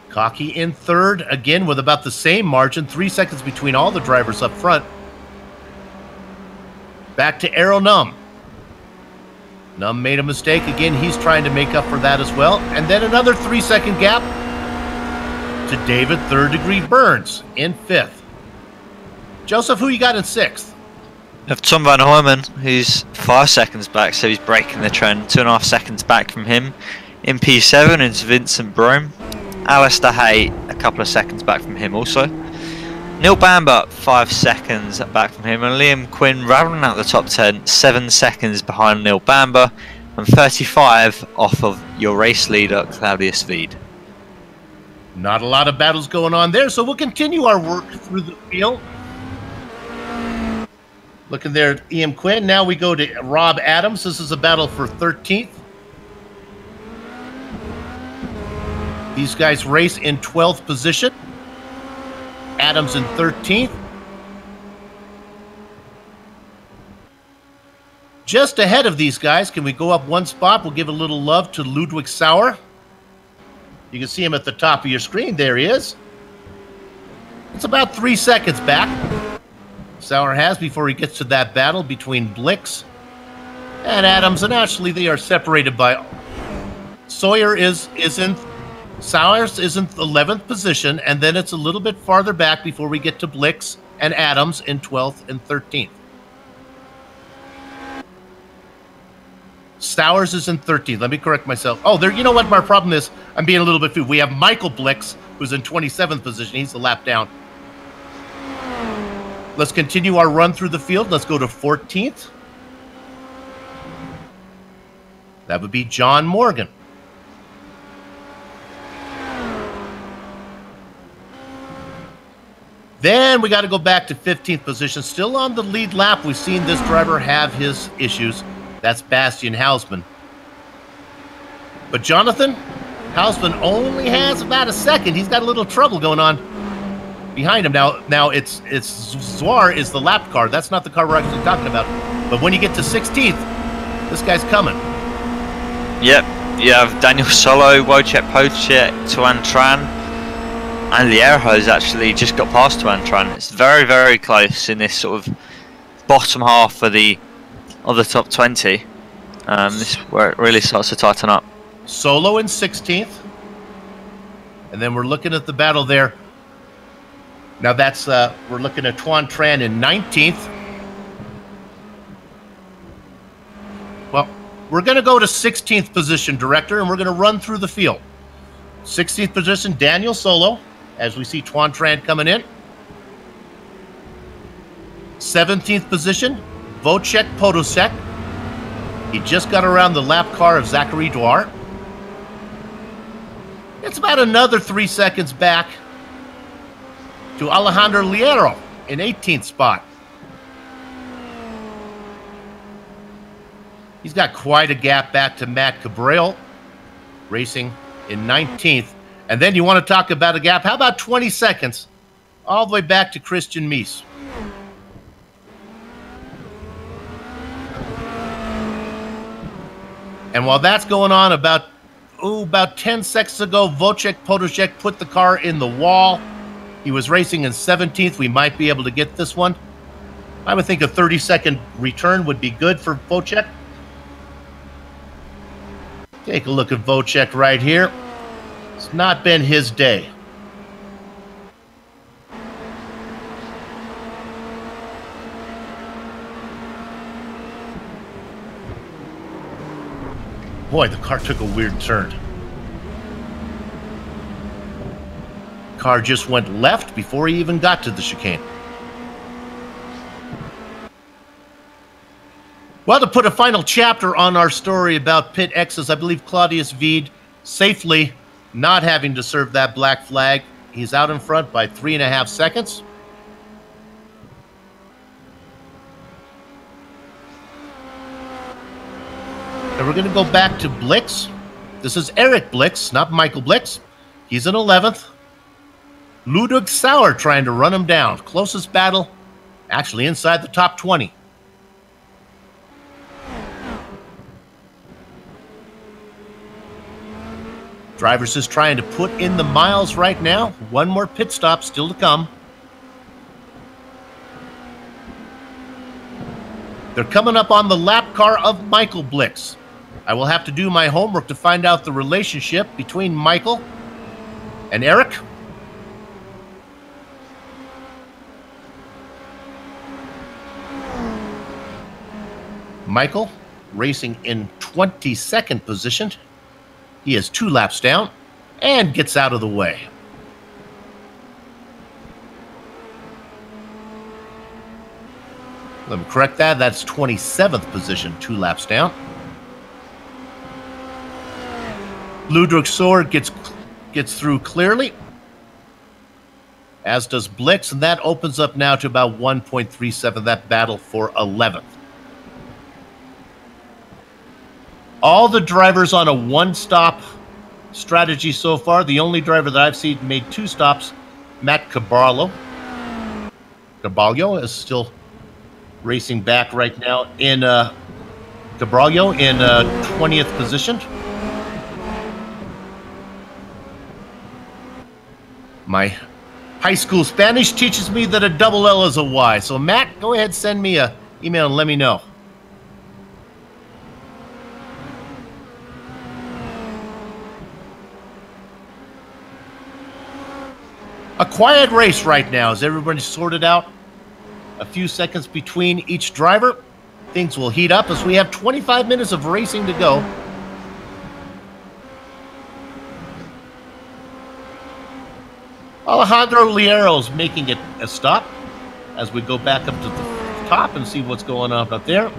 Cockey in third, again with about the same margin, 3 seconds between all the drivers up front. Back to Errol Num. Num made a mistake. Again, he's trying to make up for that as well. And then another 3-second gap to David Third Degree Burns in 5th. Joseph, who you got in 6th? We have Tom Van Hoyman, who's 5 seconds back, so he's breaking the trend. 2.5 seconds back from him. In P7 is Vincent Brome. Alistair Hay, a couple of seconds back from him also. Neil Bamber, 5 seconds back from him. And Liam Quinn rounding out the top 10, 7 seconds behind Neil Bamber. And 35 off of your race leader, Claudius Veed. Not a lot of battles going on there, so we'll continue our work through the field. Looking there at Ian Quinn. Now we go to Rob Adams. This is a battle for 13th. These guys race in 12th position. Adams in 13th. Just ahead of these guys, can we go up one spot? We'll give a little love to Ludwig Sauer. You can see him at the top of your screen. There he is. It's about 3 seconds back. Sauer has before he gets to that battle between Blix and Adams. And actually, they are separated by... Sauer's is in 11th position, and then it's a little bit farther back before we get to Blix and Adams in 12th and 13th. Stowers is in 13th. Let me correct myself. Oh, there. You know what my problem is? I'm being a little bit fooled. We have Michael Blix, who's in 27th position. He's a lap down. Let's continue our run through the field. Let's go to 14th. That would be John Morgan. Then we got to go back to 15th position. Still on the lead lap. We've seen this driver have his issues. That's Bastian Hausman. But Jonathan, Hausman only has about a second. He's got a little trouble going on behind him. Now it's Zwar is the lap car. That's not the car we're actually talking about. But when you get to 16th, this guy's coming. Yep, you have Daniel Solo, Wojciech Podolsek, Tuan Tran, and the air hose actually just got past Tuan Tran. It's very, very close in this sort of bottom half of the top 20. This is where it really starts to tighten up. Solo in 16th. And then we're looking at the battle there. Now that's, we're looking at Tuan Tran in 19th. Well, we're going to go to 16th position, Director, and we're going to run through the field. 16th position, Daniel Solo, as we see Tuan Tran coming in. 17th position, Wojciech Podolsek. He just got around the lap car of Zachary Dwar. It's about another 3 seconds back to Alejandro Liero in 18th spot. He's got quite a gap back to Matt Cabral, racing in 19th. And then you want to talk about a gap, how about 20 seconds all the way back to Christian Mies? And while that's going on, about 10 seconds ago, Wojciech Podolsek put the car in the wall. He was racing in 17th. We might be able to get this one. I would think a 30-second return would be good for Wojciech. Take a look at Wojciech right here. It's not been his day. Boy, the car took a weird turn. Car just went left before he even got to the chicane. Well, to put a final chapter on our story about Pit X's, I believe Claudius Veed safely not having to serve that black flag. He's out in front by 3.5 seconds. And we're going to go back to Blix. This is Eric Blix, not Michael Blix. He's in 11th. Ludwig Sauer trying to run him down. Closest battle, actually inside the top 20. Drivers just trying to put in the miles right now. One more pit stop still to come. They're coming up on the lap car of Michael Blix. I will have to do my homework to find out the relationship between Michael and Eric. Michael racing in 22nd position. He is 2 laps down and gets out of the way. Let me correct that. That's 27th position, 2 laps down. Ludwig Sauer gets through clearly, as does Blix, and that opens up now to about 1.37, that battle for 11th. All the drivers on a one-stop strategy so far. The only driver that I've seen made 2 stops, Matt Caballo. Caballo is still racing back right now in Caballo in 20th position. My high school Spanish teaches me that a double L is a Y. So Matt, go ahead, send me an email and let me know. A quiet race right now as everybody's sorted out. A few seconds between each driver. Things will heat up as we have 25 minutes of racing to go. Alejandro Liero's making it a stop as we go back up to the top and see what's going on up there.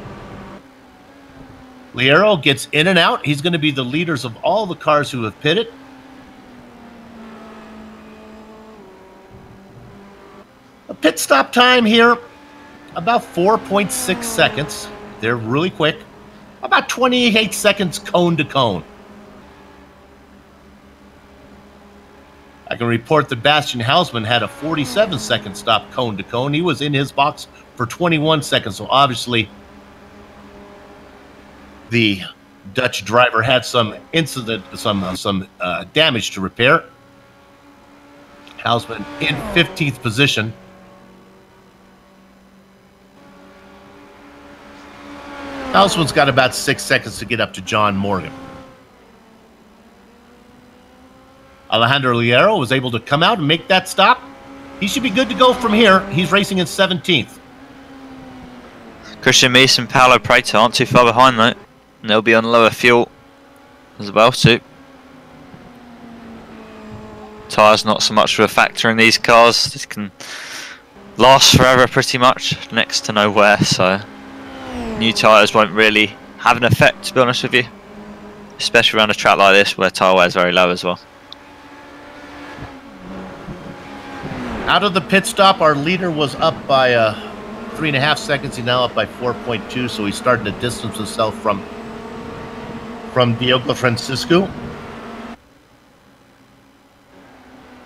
Liero gets in and out. He's going to be the leaders of all the cars who have pitted. A pit stop time here, about 4.6 seconds. They're really quick. About 28 seconds cone to cone. I can report that Bastian Hausmann had a 47-second stop cone to cone. He was in his box for 21 seconds, so obviously the Dutch driver had some incident, some damage to repair. Hausmann in 15th position. Hausmann's got about 6 seconds to get up to John Morgan. Alejandro Liero was able to come out and make that stop. He should be good to go from here. He's racing in 17th. Christian Mies and Paolo Prato aren't too far behind though. And they'll be on lower fuel as well too. Tyres not so much of a factor in these cars. This can last forever pretty much, next to nowhere, so new tyres won't really have an effect, to be honest with you. Especially around a track like this where tyre wear is very low as well. Out of the pit stop, our leader was up by 3.5 seconds. He's now up by 4.2, so he's starting to distance himself from Diogo Francisco.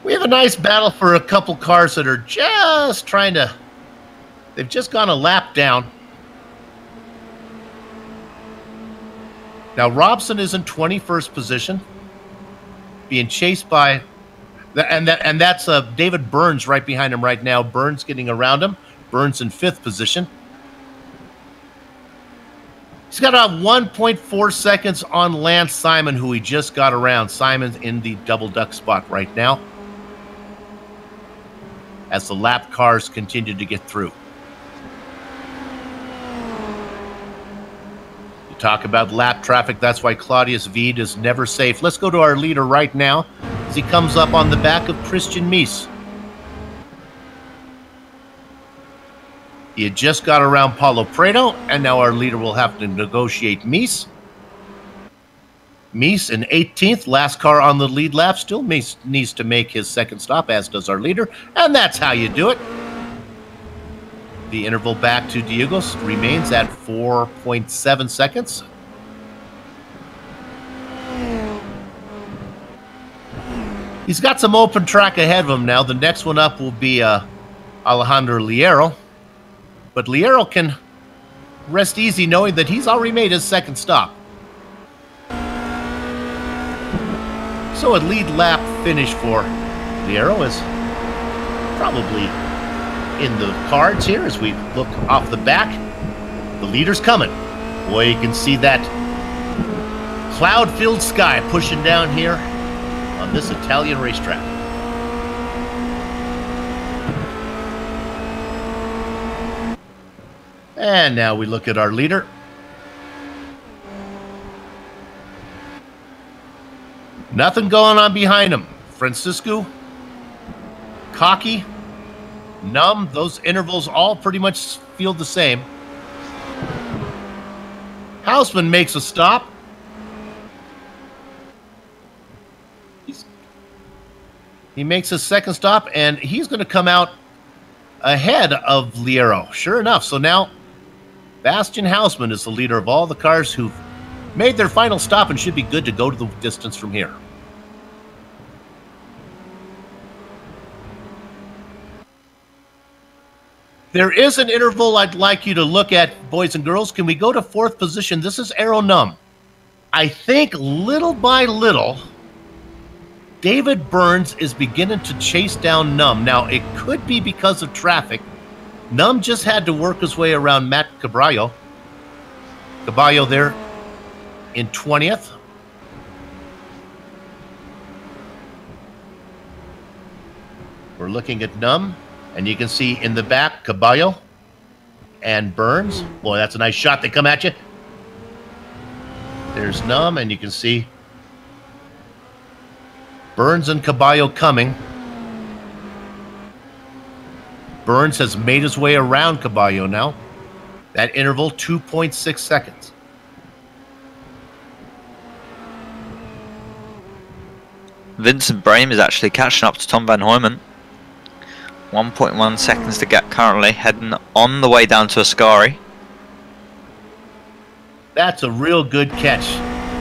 We have a nice battle for a couple cars that are just trying to... They've just gone a lap down. Now, Robson is in 21st position, being chased by... And that's David Burns right behind him right now. Burns getting around him. Burns in 5th position. He's got 1.4 seconds on Lance Simon, who he just got around. Simon's in the double duck spot right now, as the lap cars continue to get through. You talk about lap traffic, that's why Claudius Veed is never safe. Let's go to our leader right now as he comes up on the back of Christian Mies. He had just got around Paulo Prado, and now our leader will have to negotiate Mies. Mies in 18th, last car on the lead lap. Still needs to make his second stop, as does our leader, and that's how you do it. The interval back to Diegos remains at 4.7 seconds. He's got some open track ahead of him now. The next one up will be Alejandro Liero. But Liero can rest easy knowing that he's already made his second stop. So a lead lap finish for Liero is probably in the cards here as we look off the back. The leader's coming. Boy, you can see that cloud-filled sky pushing down here on this Italian racetrack. And now we look at our leader. Nothing going on behind him. Francisco, cocky, numb. Those intervals all pretty much feel the same. Houseman makes a stop. He makes his second stop, and he's going to come out ahead of Liero. Sure enough, so now Bastian Houseman is the leader of all the cars who've made their final stop and should be good to go to the distance from here. There is an interval I'd like you to look at, boys and girls. Can we go to 4th position? This is Aero Num. I think little by little, David Burns is beginning to chase down Num. Now, it could be because of traffic. Num just had to work his way around Matt Caballo. Caballo there in 20th. We're looking at Num, and you can see in the back Caballo and Burns. Boy, that's a nice shot. They come at you. There's Num, and you can see Burns and Caballo coming. Burns has made his way around Caballo now. That interval, 2.6 seconds. Vincent Brame is actually catching up to Tom Van Hooyman. 1.1 seconds to get currently, heading on the way down to Ascari. That's a real good catch.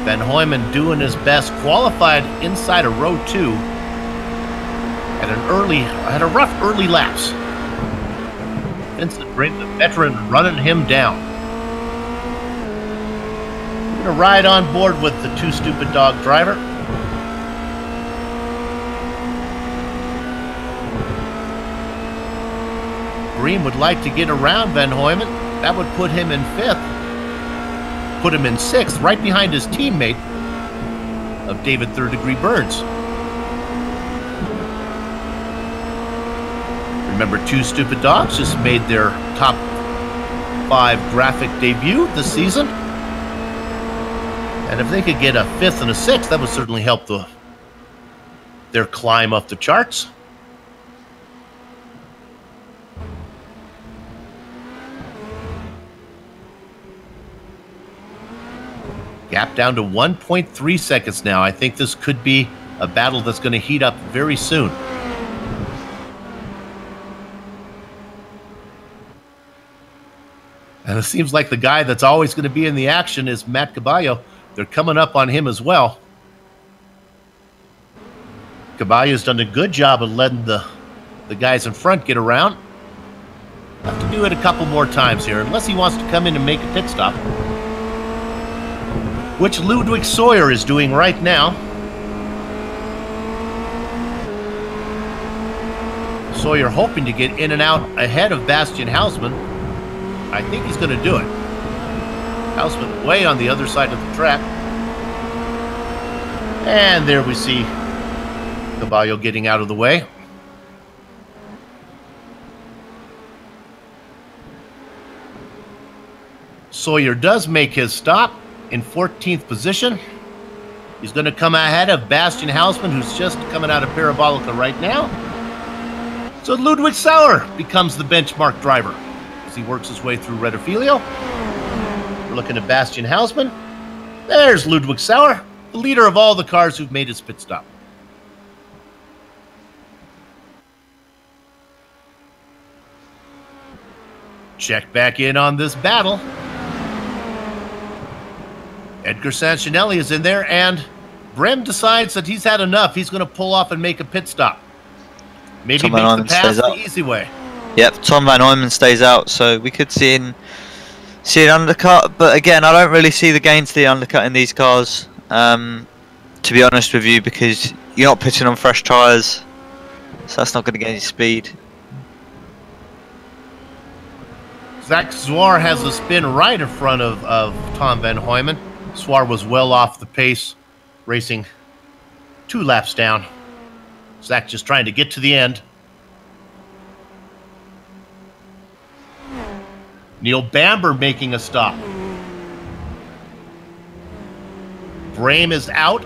Van Hooyman doing his best, qualified inside of row 2 at a rough early laps. Vincent Brame, the veteran, running him down. We're going to ride on board with the Too Stupid Dog driver. Brame would like to get around Van Hooyman. That would put him in 5th. Put him in 6th, right behind his teammate of David Third Degree Burns. Remember, Two Stupid Dogs just made their top 5 graphic debut this season. And if they could get a 5th and a 6th, that would certainly help their climb up the charts. Gap down to 1.3 seconds now. I think this could be a battle that's going to heat up very soon. And it seems like the guy that's always going to be in the action is Matt Caballo. They're coming up on him as well. Caballo's done a good job of letting the guys in front get around. Have to do it a couple more times here, unless he wants to come in and make a pit stop, which Ludwig Sawyer is doing right now. Sawyer hoping to get in and out ahead of Bastian Hausmann. I think he's going to do it. Hausmann way on the other side of the track. And there we see Caballo getting out of the way. Sawyer does make his stop in 14th position. He's going to come ahead of Bastian Hausmann, who's just coming out of Parabolica right now. So Ludwig Sauer becomes the benchmark driver as he works his way through Rettifilio. We're looking at Bastian Hausmann. There's Ludwig Sauer, the leader of all the cars who've made his pit stop. Check back in on this battle. Edgar Sancinelli is in there, and Brem decides that he's had enough. He's going to pull off and make a pit stop. Maybe make the pass the easy way. Yep, Tom Van Hooyman stays out, so we could see an undercut. But again, I don't really see the gain to the undercut in these cars, to be honest with you, because you're not pitching on fresh tyres, so that's not going to gain you speed. Zach Zwar has a spin right in front of Tom Van Hooyman. Zwar was well off the pace, racing 2 laps down. Zach just trying to get to the end. Neil Bamber making a stop. Brame is out.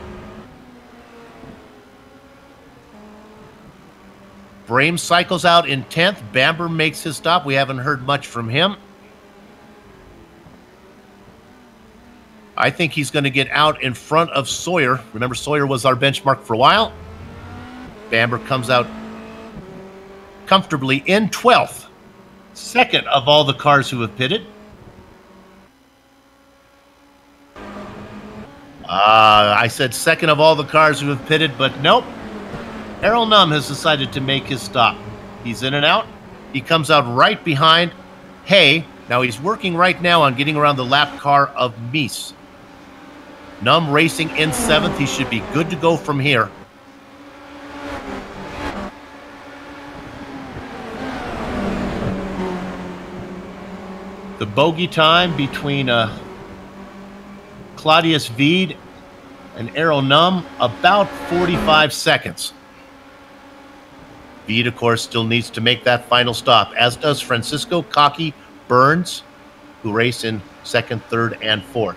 Brame cycles out in 10th. Bamber makes his stop. We haven't heard much from him. I think he's going to get out in front of Sawyer. Remember, Sawyer was our benchmark for a while. Bamber comes out comfortably in 12th. Second of all the cars who have pitted. I said second of all the cars who have pitted, but nope. Errol Numm has decided to make his stop. He's in and out. He comes out right behind Hay. Now he's working right now on getting around the lap car of Mies. Numm racing in 7th. He should be good to go from here. The bogey time between Claudius Veed and Errol Numm, about 45 seconds. Veed, of course, still needs to make that final stop, as does Francisco Cocky Burns, who race in 2nd, 3rd, and 4th.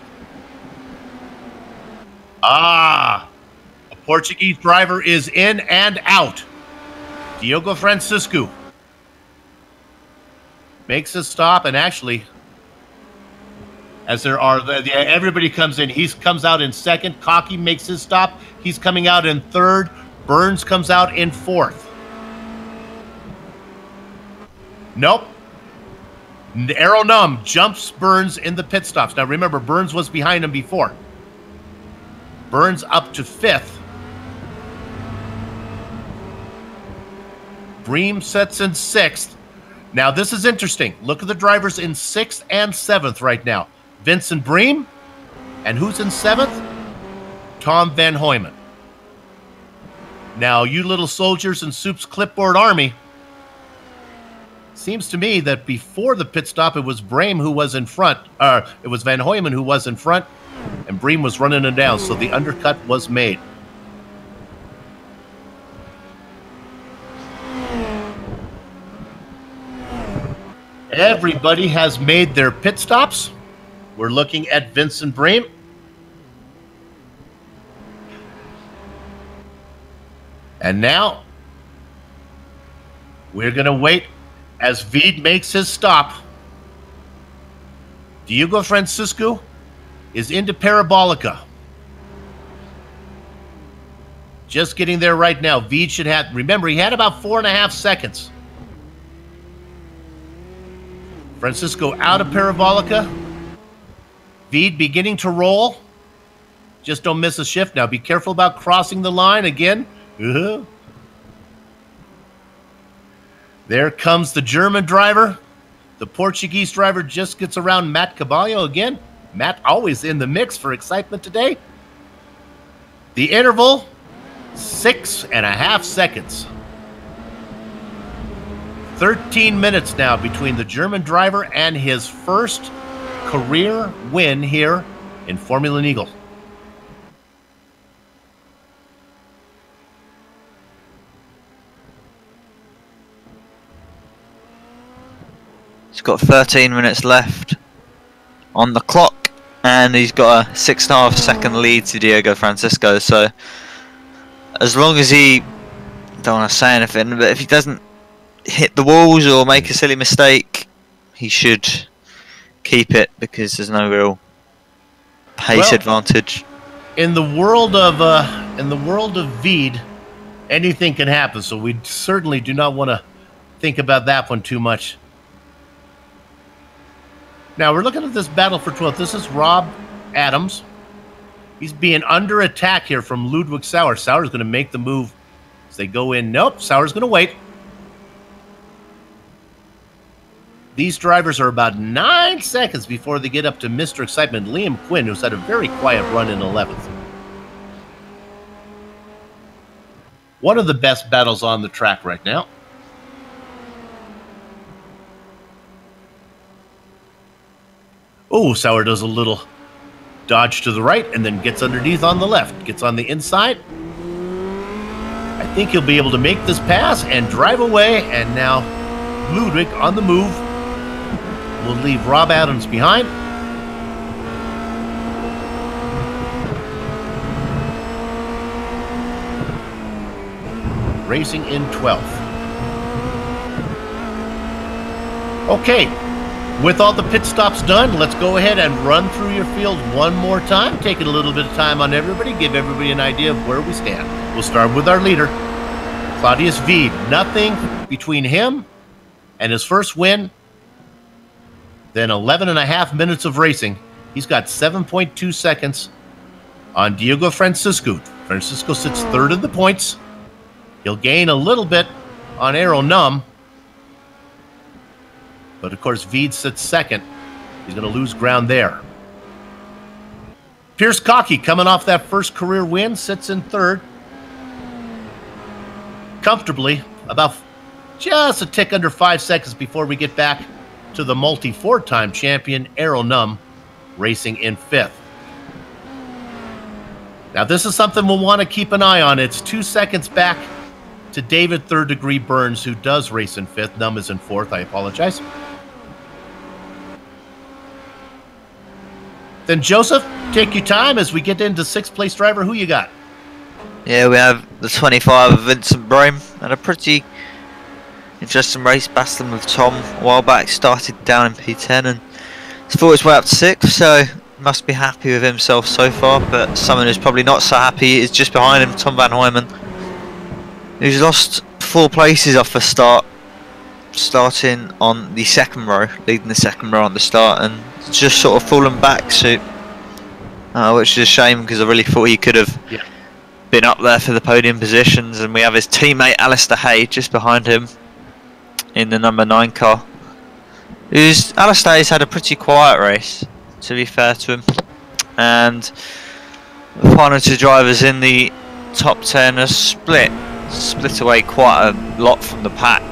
A Portuguese driver is in and out. Diogo Francisco makes a stop, and actually, as there are, everybody comes in. He comes out in 2nd. Cocky makes his stop. He's coming out in 3rd. Burns comes out in 4th. Nope. Errol Numm jumps Burns in the pit stops. Now remember, Burns was behind him before. Burns up to 5th. Bream sets in 6th. Now this is interesting. Look at the drivers in 6th and 7th right now. Vincent Bream. And who's in 7th? Tom Van Hooyman. Now, you little soldiers in Soup's clipboard army, seems to me that before the pit stop, it was Brame who was in front. It was Van Hooyman who was in front, and Bream was running him down, so the undercut was made. Everybody has made their pit stops. We're looking at Vincent Bream. And now we're going to wait as Veed makes his stop. Diego Francisco is into Parabolica. Just getting there right now. Veed should have, remember, he had about 4.5 seconds. Francisco out of Parabolica. Veed beginning to roll. Just don't miss a shift now. Be careful about crossing the line again. There comes the German driver. The Portuguese driver just gets around Matt Caballo again. Matt always in the mix for excitement today. The interval, 6.5 seconds. 13 minutes now between the German driver and his first career win here in Formula Neagle. He's got 13 minutes left on the clock, and he's got a 6.5 second lead to Diego Francisco. So as long as he, don't want to say anything, but if he doesn't hit the walls or make a silly mistake, he should keep it, because there's no real pace advantage. In the world of Veed, anything can happen. So we certainly do not want to think about that one too much. Now we're looking at this battle for 12th. This is Rob Adams. He's being under attack here from Ludwig Sauer. Sauer's going to make the move as they go in. Nope, Sauer's going to wait. These drivers are about 9 seconds before they get up to Mr. Excitement, Liam Quinn, who's had a very quiet run in 11th. One of the best battles on the track right now. Oh, Sauer does a little dodge to the right and then gets underneath on the left. Gets on the inside. I think he'll be able to make this pass and drive away. And now Ludwig on the move will leave Rob Adams behind. Racing in 12th. Okay. With all the pit stops done, let's go ahead and run through your field one more time. Taking a little bit of time on everybody, give everybody an idea of where we stand. We'll start with our leader, Claudius Veed. Nothing between him and his first win, then 11.5 minutes of racing. He's got 7.2 seconds on Diego Francisco. Francisco sits third in the points. He'll gain a little bit on Aero Num. But of course, Veed sits second. He's going to lose ground there. Pierce Cockey, coming off that first career win, sits in third. Comfortably, about just a tick under 5 seconds before we get back to the multi-4-time champion, Aero Num, racing in fifth. Now, this is something we'll want to keep an eye on. It's 2 seconds back to David Third Degree Burns, who does race in fifth. Num is in fourth. I apologize. Then Joseph, take your time as we get into sixth place driver. Who you got? Yeah, we have the 25 of Vincent Bream, and a pretty interesting race, battling with Tom a while back. Started down in P10 and has fought his way up to 6th, so must be happy with himself so far. But someone who's probably not so happy is just behind him, Tom Van Hooyman, who's lost 4 places off the start, starting on the second row, leading the second row on the start, and just sort of fallen back, so which is a shame, because I really thought he could have been up there for the podium positions. And we have his teammate Alistair Hay just behind him in the number 9 car. Alistair's had a pretty quiet race, to be fair to him, and the final 2 drivers in the top 10 are split away quite a lot from the pack.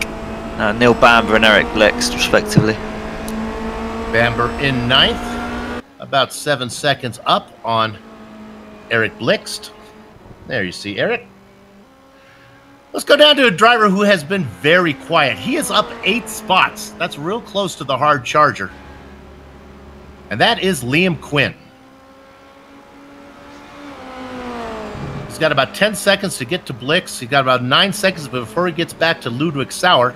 Neil Bamber and Eric Blixt, respectively. Bamber in 9th, about 7 seconds up on Eric Blixt. There you see Eric. Let's go down to a driver who has been very quiet. He is up 8 spots. That's real close to the hard charger. And that is Liam Quinn. He's got about 10 seconds to get to Blix. He's got about 9 seconds before he gets back to Ludwig Sauer.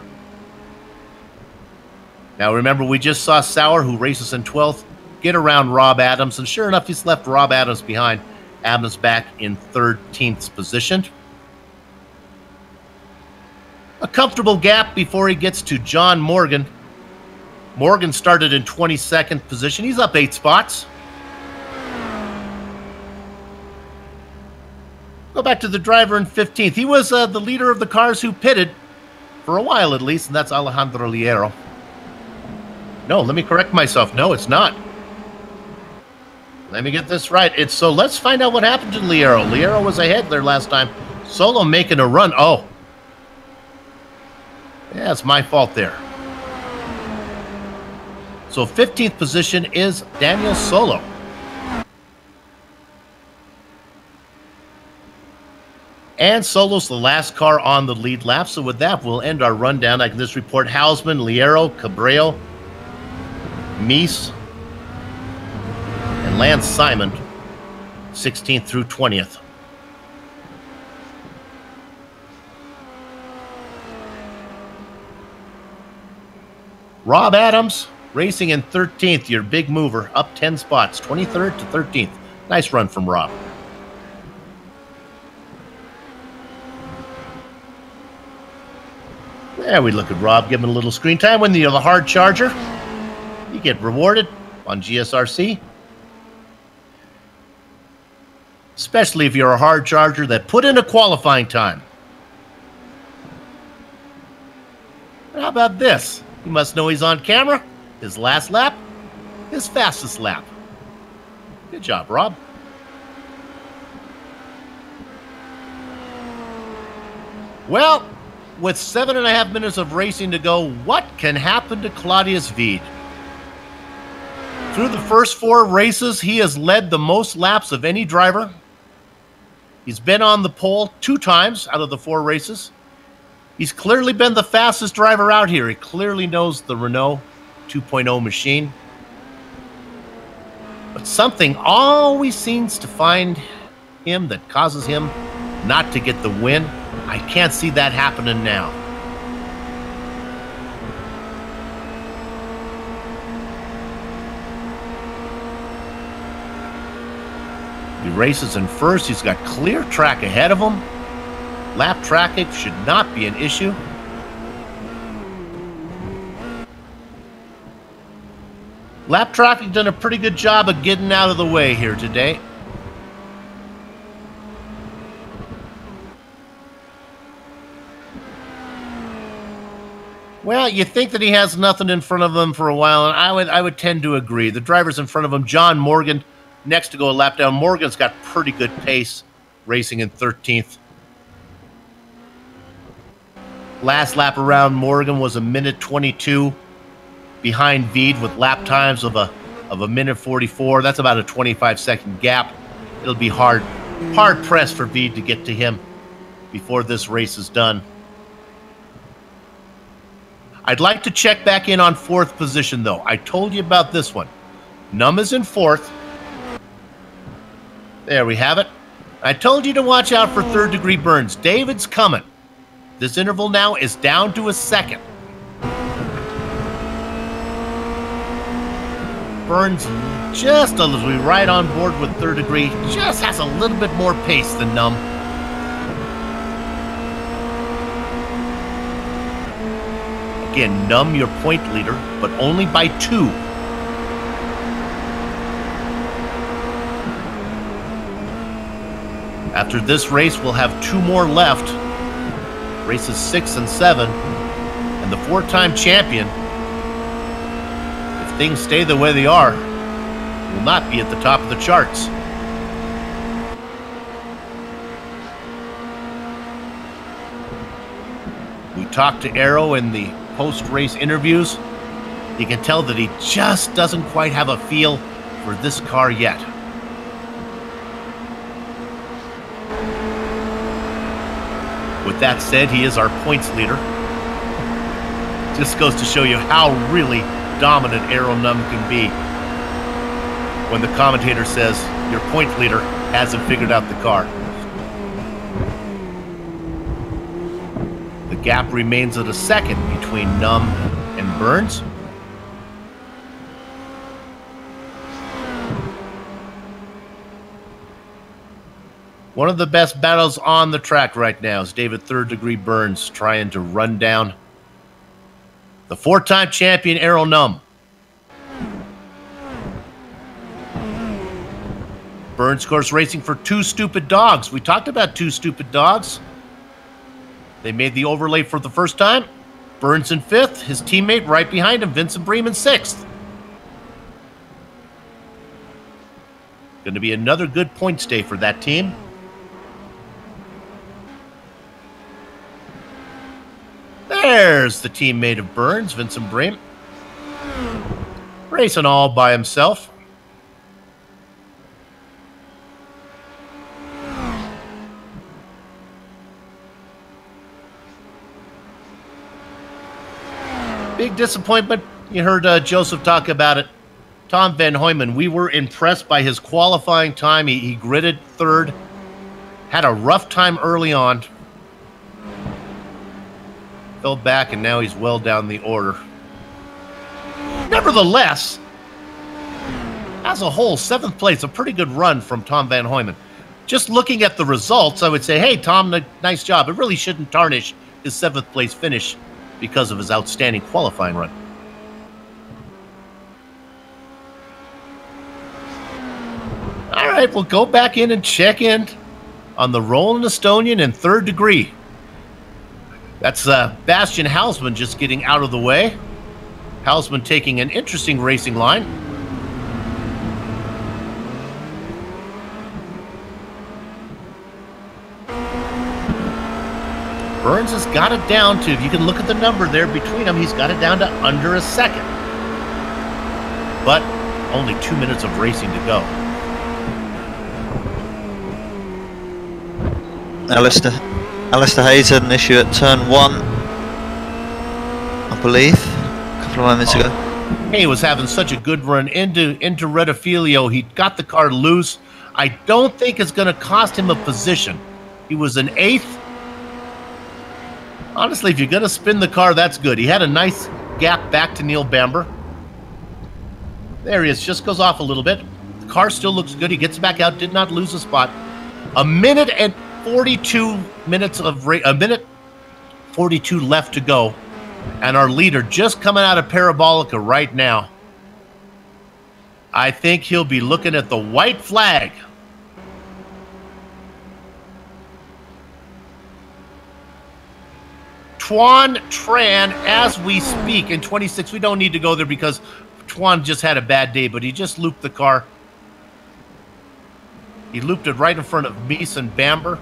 Now remember, we just saw Sauer, who races in 12th, get around Rob Adams. And sure enough, he's left Rob Adams behind. Adams back in 13th position. A comfortable gap before he gets to John Morgan. Morgan started in 22nd position. He's up 8 spots. Go back to the driver in 15th. He was the leader of the cars who pitted, for a while at least, and that's Alejandro Liero. No, let me correct myself. No, it's not. Let me get this right. So let's find out what happened to Liero. Liero was ahead there last time. Solo making a run. Oh. Yeah, it's my fault there. So 15th position is Daniel Solo. And Solo's the last car on the lead lap. So with that, we'll end our rundown. I can just report Hausman, Liero, Cabreo, Mies, and Lance Simon, 16th through 20th. Rob Adams, racing in 13th, your big mover, up 10 spots, 23rd to 13th. Nice run from Rob. There we look at Rob, give him a little screen time. When you're the hard charger, you get rewarded on GSRC. Especially if you're a hard charger that put in a qualifying time. And how about this? You must know he's on camera. His last lap, his fastest lap. Good job, Rob. Well, with 7.5 minutes of racing to go, what can happen to Claudius Wied? Through the first 4 races, he has led the most laps of any driver. He's been on the pole 2 times out of the 4 races. He's clearly been the fastest driver out here. He clearly knows the Renault 2.0 machine. But something always seems to find him that causes him not to get the win. I can't see that happening now. He races in first. He's got clear track ahead of him. Lap traffic should not be an issue. Lap traffic done a pretty good job of getting out of the way here today. Well, you think that he has nothing in front of him for a while, and I would tend to agree. The driver's in front of him, John Morgan, next to go a lap down. Morgan's got pretty good pace, racing in 13th. Last lap around, Morgan was a minute 22 behind Wied with lap times of a minute 44. That's about a 25-second gap. It'll be hard pressed for Wied to get to him before this race is done. I'd like to check back in on 4th position, though. I told you about this one. Num is in 4th. There we have it. I told you to watch out for third-degree burns. David's coming. This interval now is down to a second. Burns just as we ride on board with third degree, just has a little bit more pace than Num. Again, Num your point leader, but only by 2. After this race, we'll have 2 more left. Races 6 and 7. And the 4-time champion, if things stay the way they are, will not be at the top of the charts. We talked to Arrow in the post-race interviews. You can tell that he just doesn't quite have a feel for this car yet. With that said, he is our points leader. Just goes to show you how really dominant Aero Num can be when the commentator says your point leader hasn't figured out the car. The gap remains at a second between Num and Burns. One of the best battles on the track right now is David Third Degree Burns trying to run down the four-time champion Aero Num. Burns, of course, racing for Two Stupid Dogs. We talked about Two Stupid Dogs. They made the overlay for the first time. Burns in fifth, his teammate right behind him, Vincent Bream, in sixth. Going to be another good points day for that team. There's the teammate of Burns, Vincent Bream. Racing all by himself. Big disappointment. You heard Joseph talk about it. Tom Van Hooyman, we were impressed by his qualifying time. He gridded third. Had a rough time early on. Fell back, and now he's well down the order. Nevertheless, as a whole, 7th place, a pretty good run from Tom Van Hooyman. Just looking at the results, I would say, hey, Tom, nice job. It really shouldn't tarnish his 7th place finish because of his outstanding qualifying run. All right, we'll go back in and check in on the Roland Estonian in Third Degree. That's Bastian Hausman just getting out of the way. Hausman taking an interesting racing line. Burns has got it down to, if you can look at the number there between them, he's got it down to under a second. But only 2 minutes of racing to go. Alistair Hayes had an issue at turn 1, I believe, a couple of moments ago. He was having such a good run into Rettifilio. He got the car loose. I don't think it's going to cost him a position. He was an 8th. Honestly, if you're going to spin the car, that's good. He had a nice gap back to Neil Bamber. There he is. Just goes off a little bit. The car still looks good. He gets back out. Did not lose a spot. A minute and 42 minutes of a minute 42 left to go, and our leader just coming out of Parabolica right now. I think he'll be looking at the white flag. Tuan Tran, as we speak, in 26. We don't need to go there because Tuan just had a bad day, but he just looped the car. He looped it right in front of Mies and Bamber.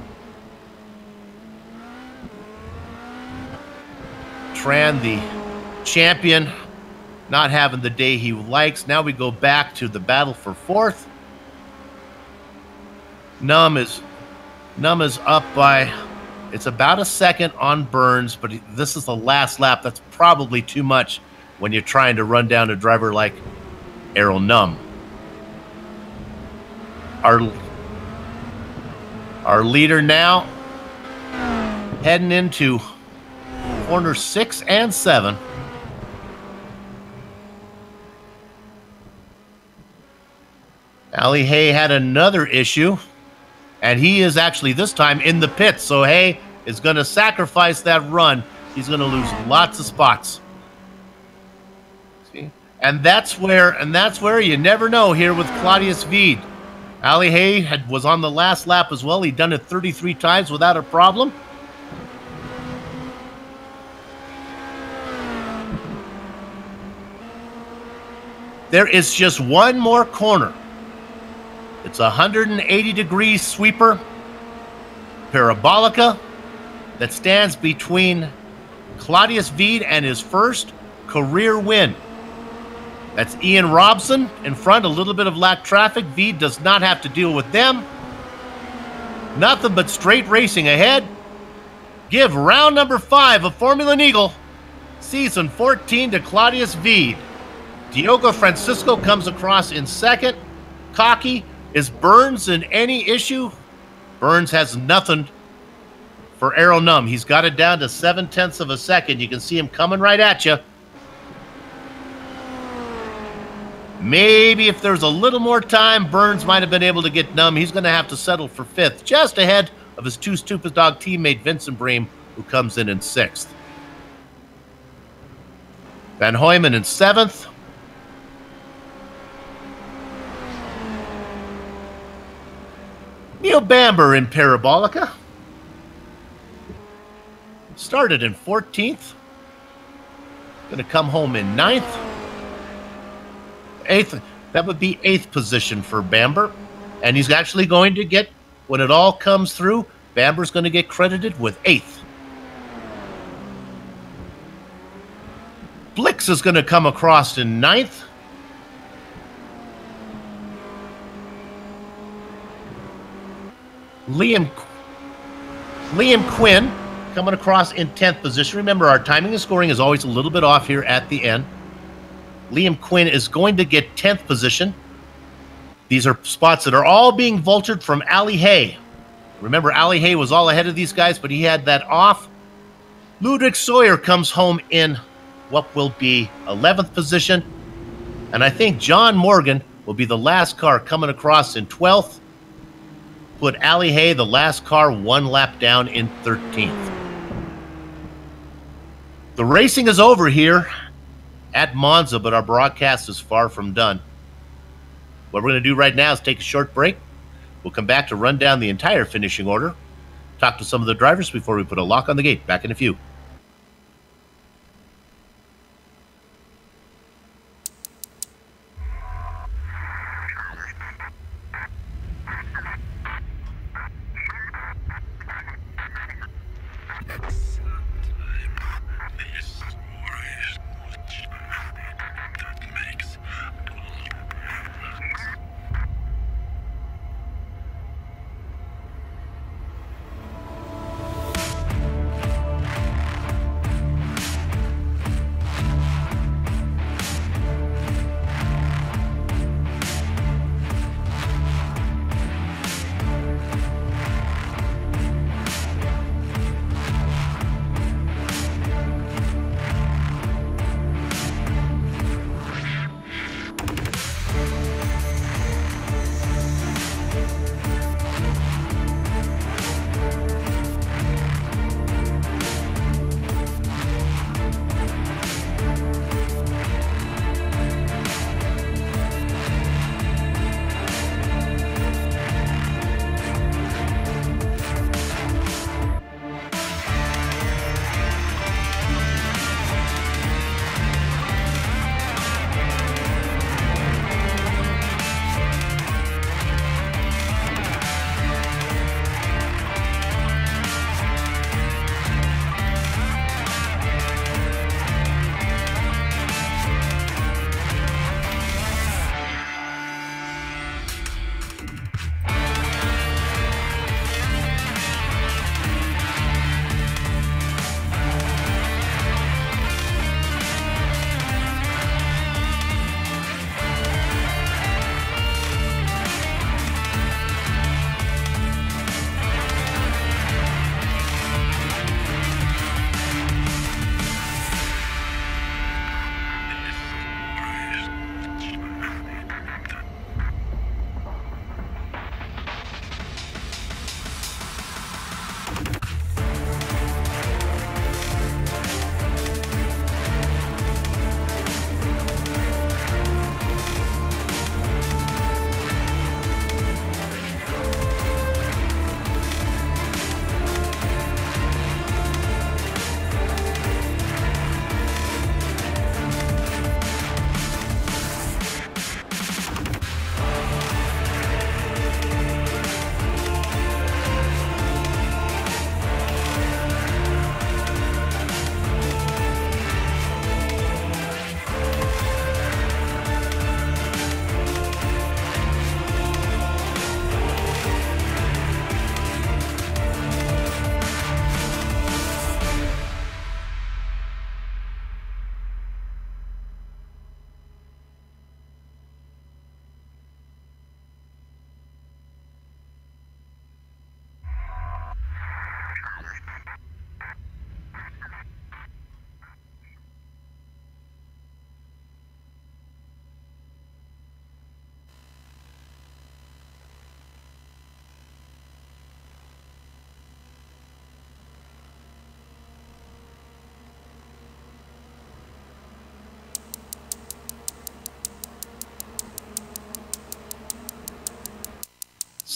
Tran, the champion, not having the day he likes. Now we go back to the battle for 4th. Num is up by, it's about a second on Burns, but this is the last lap. That's probably too much when you're trying to run down a driver like Aero Num. Our leader now heading into corner 6 and 7. Ali Hay had another issue, and he is actually this time in the pits. So Hay is going to sacrifice that run. He's going to lose lots of spots. See? And that's where you never know here with Claudius Veed. Ali Hay was on the last lap as well. He'd done it 33 times without a problem. There is just one more corner. It's a 180-degree sweeper, Parabolica, that stands between Claudius Veed and his first career win. That's Ian Robson in front, a little bit of lack traffic. Veed does not have to deal with them. Nothing but straight racing ahead. give round number 5 of Formula Neagle, season 14 to Claudius Veed. Diogo Francisco comes across in second. Cocky. Is Burns in any issue? Burns has nothing for Aero Numb. He's got it down to 0.7 of a second. You can see him coming right at you. Maybe if there's a little more time, Burns might have been able to get Numb. He's going to have to settle for 5th, just ahead of his Two Stupid Dog teammate Vincent Bream, who comes in 6th. Van Hoyman in 7th. Neil Bamber in Parabolica. Started in 14th. Going to come home in 9th. 8th. That would be 8th position for Bamber. And he's actually going to get, when it all comes through, Bamber's going to get credited with 8th. Blix is going to come across in 9th. Liam Quinn coming across in 10th position. Remember, our timing and scoring is always a little bit off here at the end. Liam Quinn is going to get 10th position. These are spots that are all being vultured from Ali Hay. Remember, Ali Hay was all ahead of these guys, but he had that off. Ludwig Sawyer comes home in what will be 11th position. And I think John Morgan will be the last car coming across in 12th. Put Ali Hay, the last car, 1 lap down in 13th. The racing is over here at Monza, but our broadcast is far from done. What we're going to do right now is take a short break. We'll come back to run down the entire finishing order, talk to some of the drivers before we put a lock on the gate. Back in a few.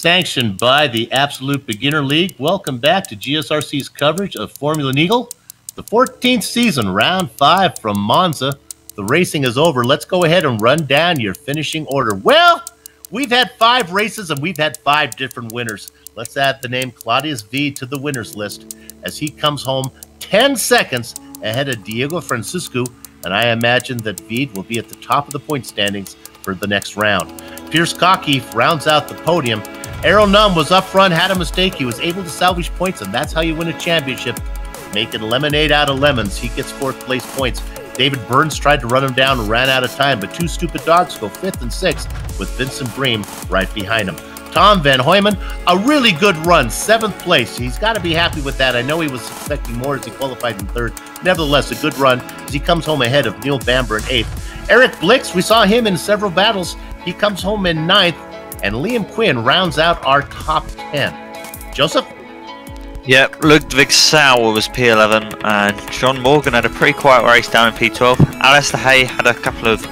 Sanctioned by the Absolute Beginner League. Welcome back to GSRC's coverage of Formula Neagle, the 14th season, round 5 from Monza. The racing is over. Let's go ahead and run down your finishing order. Well, we've had 5 races and we've had 5 different winners. Let's add the name Claudius V to the winners list as he comes home 10 seconds ahead of Diego Francisco, and I imagine that Veed will be at the top of the point standings for the next round. Pierce Cockey rounds out the podium. Errol Nunn was up front, had a mistake. He was able to salvage points, and that's how you win a championship. Making lemonade out of lemons. He gets 4th place points. David Burns tried to run him down and ran out of time, but 2 stupid dogs go 5th and 6th with Vincent Bream right behind him. Tom Van Hoyman, a really good run, 7th place. He's got to be happy with that. I know he was expecting more as he qualified in 3rd. Nevertheless, a good run as he comes home ahead of Neil Bamber in 8th. Eric Blix, we saw him in several battles. He comes home in 9th. And Liam Quinn rounds out our top 10. Joseph? Yep, Ludwig Sauer was P11, and John Morgan had a pretty quiet race down in P12. Alistair Hay had a couple of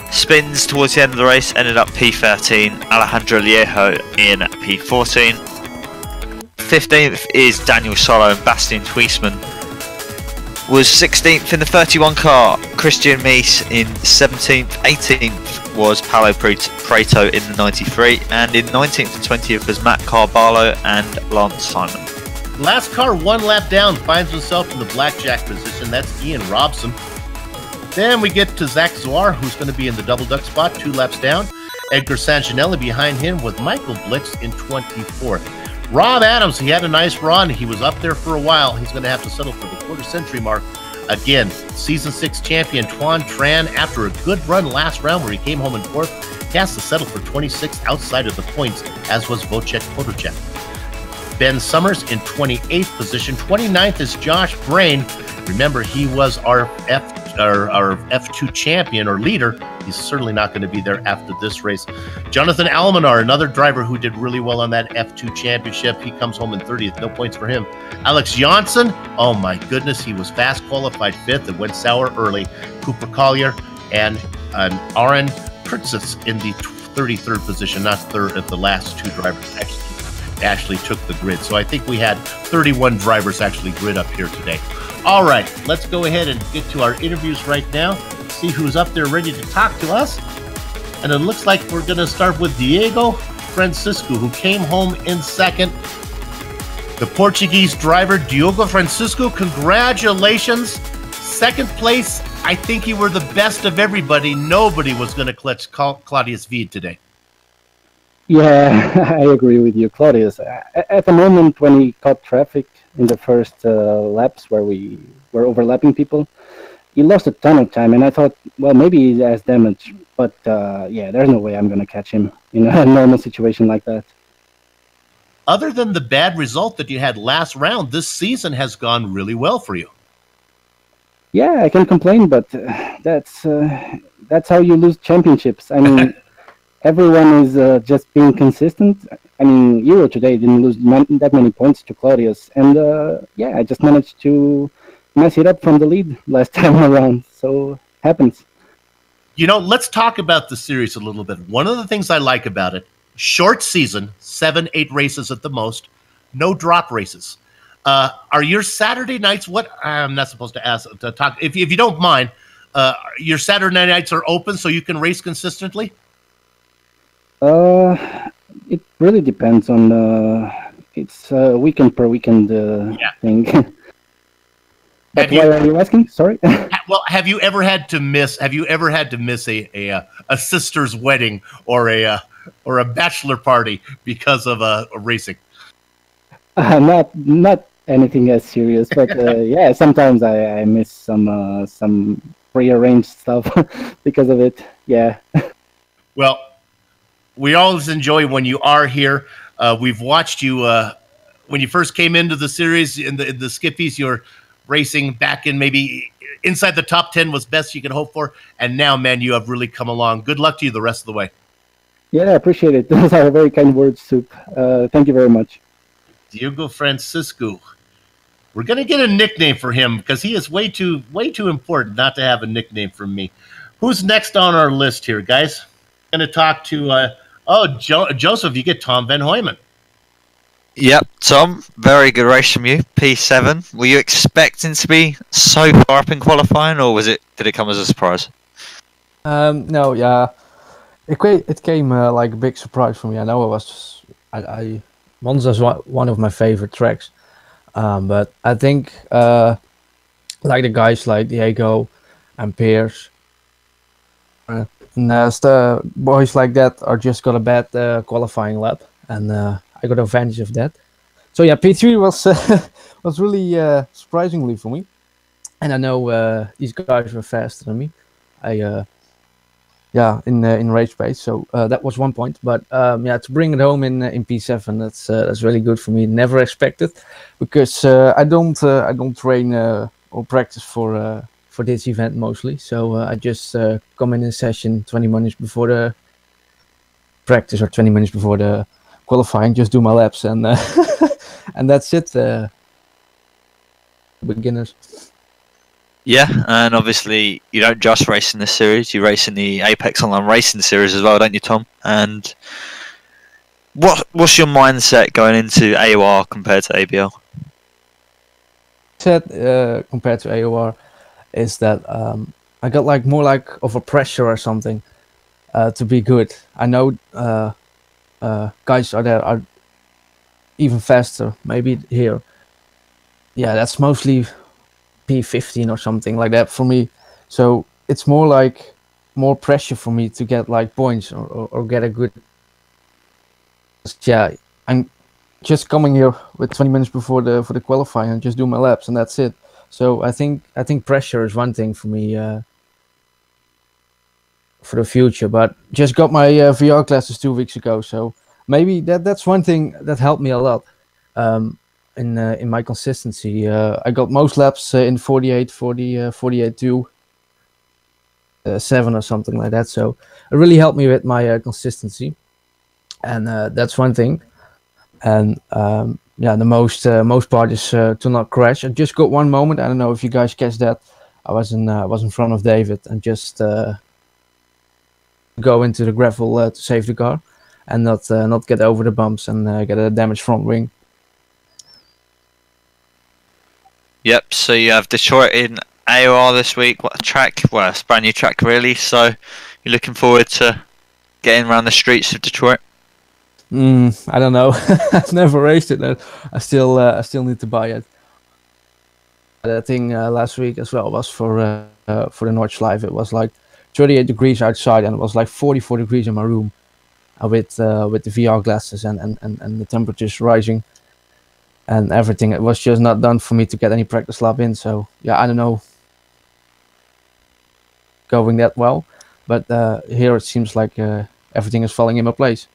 spins towards the end of the race, ended up P13. Alejandro Liejo in P14. 15th is Daniel Solo, and Bastian Twiesman was 16th in the 31 car. Christian Mies in 17th. 18th was Paolo Preto in the 93, and in 19th and 20th was Matt Carballo and Lance Simon. Last car 1 lap down finds himself in the blackjack position. That's Ian Robson. Then we get to Zach Zwar, who's going to be in the double duck spot 2 laps down. Edgar Sanginelli behind him with Michael Blix in 24th. Rob Adams, he had a nice run. He was up there for a while. He's going to have to settle for the quarter-century mark. Again, Season 6 champion Tuan Tran, after a good run last round where he came home in 4th, he has to settle for 26th outside of the points, as was Wojciech Podolczak. Ben Summers in 28th position. 29th is Josh Brain. Remember, he was our F2 champion or leader. He's certainly not going to be there after this race. Jonathan Almanar, another driver who did really well on that F2 championship. He comes home in 30th. No points for him. Alex Johnson, oh my goodness, he was fast qualified 5th and went sour early. Cooper Collier and Aaron Kurtzis in the 33rd position, not 3rd of the last 2 drivers actually took the grid. So I think we had 31 drivers actually grid up here today. All right, let's go ahead and get to our interviews right now. See who's up there ready to talk to us. And it looks like we're going to start with Diego Francisco, who came home in 2nd. The Portuguese driver, Diogo Francisco, congratulations. 2nd place. I think you were the best of everybody. Nobody was going to clutch Claudius Veed today. Yeah, I agree with you, Claudius. At the moment when he caught traffic in the first laps where we were overlapping people, he lost a ton of time, and I thought, well, maybe he has damage, but yeah, there's no way I'm going to catch him in a normal situation like that. Other than the bad result that you had last round, this season has gone really well for you. Yeah, I can complain, but that's how you lose championships. I mean, everyone is just being consistent. I mean, Euro today didn't lose that many points to Claudius, and yeah, I just managed to mess it up from the lead last time around, so happens. You know, let's talk about the series a little bit. One of the things I like about it, short season, 7-8 races at the most, no drop races. Are your Saturday nights, what, I'm not supposed to ask, to talk, if you don't mind, your Saturday nights are open so you can race consistently? It really depends on, it's weekend per weekend thing. But why are you asking? Sorry. Well, have you ever had to miss a sister's wedding or a bachelor party because of racing? Not anything as serious, but yeah, sometimes I miss some prearranged stuff because of it. Yeah. Well, we always enjoy when you are here. We've watched you when you first came into the series in the Skippies. You're racing back in maybe inside the top 10 was best you could hope for, and now, man, you have really come along. Good luck to you the rest of the way. Yeah, I appreciate it. Those are very kind words, Soup. Thank you very much. Diogo Francisco. We're gonna get a nickname for him because he is way too important not to have a nickname from me. Who's next on our list here, guys? Gonna talk to Oh, Joseph, you get Tom Van Hooyman. Yep, Tom, very good race from you. P7. Were you expecting to be so far up in qualifying, or did it come as a surprise? No, yeah, it came like a big surprise for me. I know Monza is one of my favorite tracks, but I think like the guys like Diego and Piers, and the boys like that are just got a bad qualifying lap, and I got advantage of that. So yeah, P3 was was really surprisingly for me, and I know these guys were faster than me. In race pace, so that was one point. But yeah, to bring it home in P7, that's really good for me. Never expected, because I don't train or practice for this event mostly. So I just come in a session 20 minutes before the practice or 20 minutes before the qualifying, just do my laps, and and that's it. Beginners. Yeah, and obviously you don't just race in this series, you race in the Apex Online Racing Series as well, don't you, Tom? And what's your mindset going into AOR compared to ABL? Compared to AOR is that I got like more like of a pressure or something to be good. I know guys are even faster, maybe here. Yeah, that's mostly P15 or something like that for me. So it's more pressure for me to get like points or get a good. Yeah, I'm just coming here with 20 minutes before the qualifying and just do my laps, and that's it. So I think pressure is one thing for me for the future. But just got my VR classes 2 weeks ago, so maybe that's one thing that helped me a lot. In my consistency, I got most laps in 48, 40, 48 2, 7 or something like that. So it really helped me with my consistency, and that's one thing. And yeah, the most part is to not crash. I just got one moment. I don't know if you guys catch that. I was in front of David and just go into the gravel to save the car, and not get over the bumps and get a damaged front wing. Yep, so you have Detroit in AOR this week. What a track. Well, it's a brand new track really, so you're looking forward to getting around the streets of Detroit? I don't know. I've never raced it. I still need to buy it. That thing last week as well was for the North Live. It was like 38 degrees outside, and it was like 44 degrees in my room with the VR glasses and the temperatures rising and everything. It was just not done for me to get any practice lap in. So yeah, I don't know, going that well, but here it seems like everything is falling into place.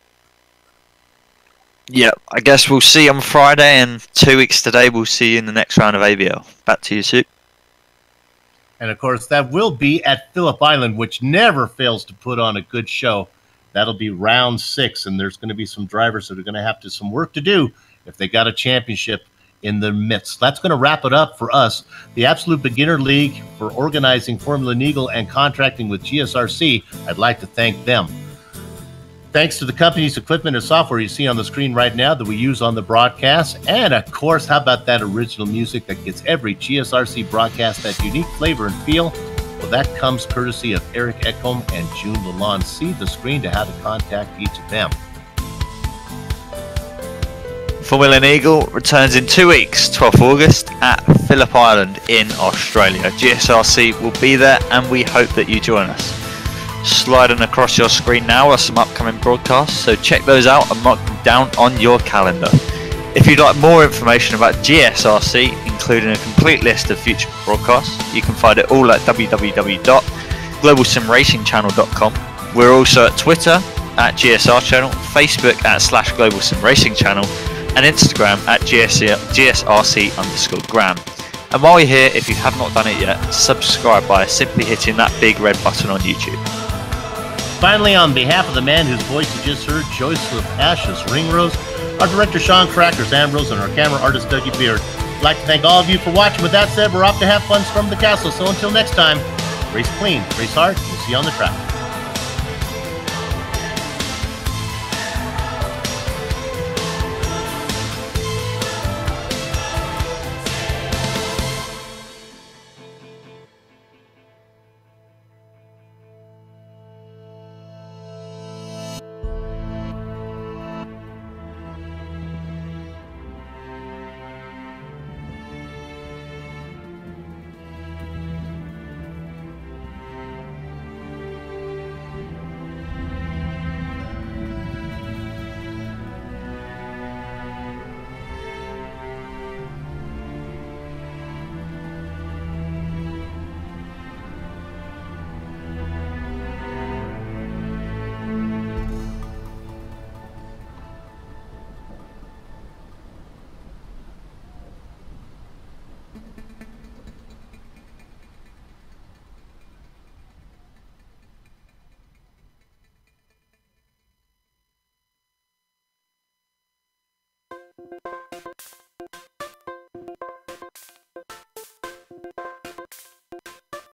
Yeah, I guess we'll see on Friday, and 2 weeks today we'll see you in the next round of ABL. Back to you, Sue. And of course, that will be at Phillip Island, which never fails to put on a good show. That'll be round 6, and there's going to be some drivers that are going to have some work to do if they got a championship in the midst. That's going to wrap it up for us. The Absolute Beginner League for organizing Formula Neagle and contracting with GSRC. I'd like to thank them. Thanks to the company's equipment and software you see on the screen right now that we use on the broadcast. And of course, how about that original music that gets every GSRC broadcast that unique flavor and feel? Well, that comes courtesy of Eric Ekholm and June Lalonde. See the screen to how to contact each of them. Formula Neagle returns in 2 weeks, 12th August, at Phillip Island in Australia. GSRC will be there, and we hope that you join us. Sliding across your screen now are some upcoming broadcasts, so check those out and mark them down on your calendar. If you'd like more information about GSRC, including a complete list of future broadcasts, you can find it all at www.globalsimracingchannel.com. We're also at Twitter at GSR Channel, Facebook at /Global SimRacing Channel, and Instagram at GSRC_Gram. And while you're here, if you have not done it yet, subscribe by simply hitting that big red button on YouTube. Finally, on behalf of the man whose voice you just heard, Joseph Ashes Ringrose, our director Sean Crackers Ambrose, and our camera artist Dougie Beard, I'd like to thank all of you for watching. With that said, we're off to have fun from the castle. So until next time, race clean, race hard, we'll see you on the track.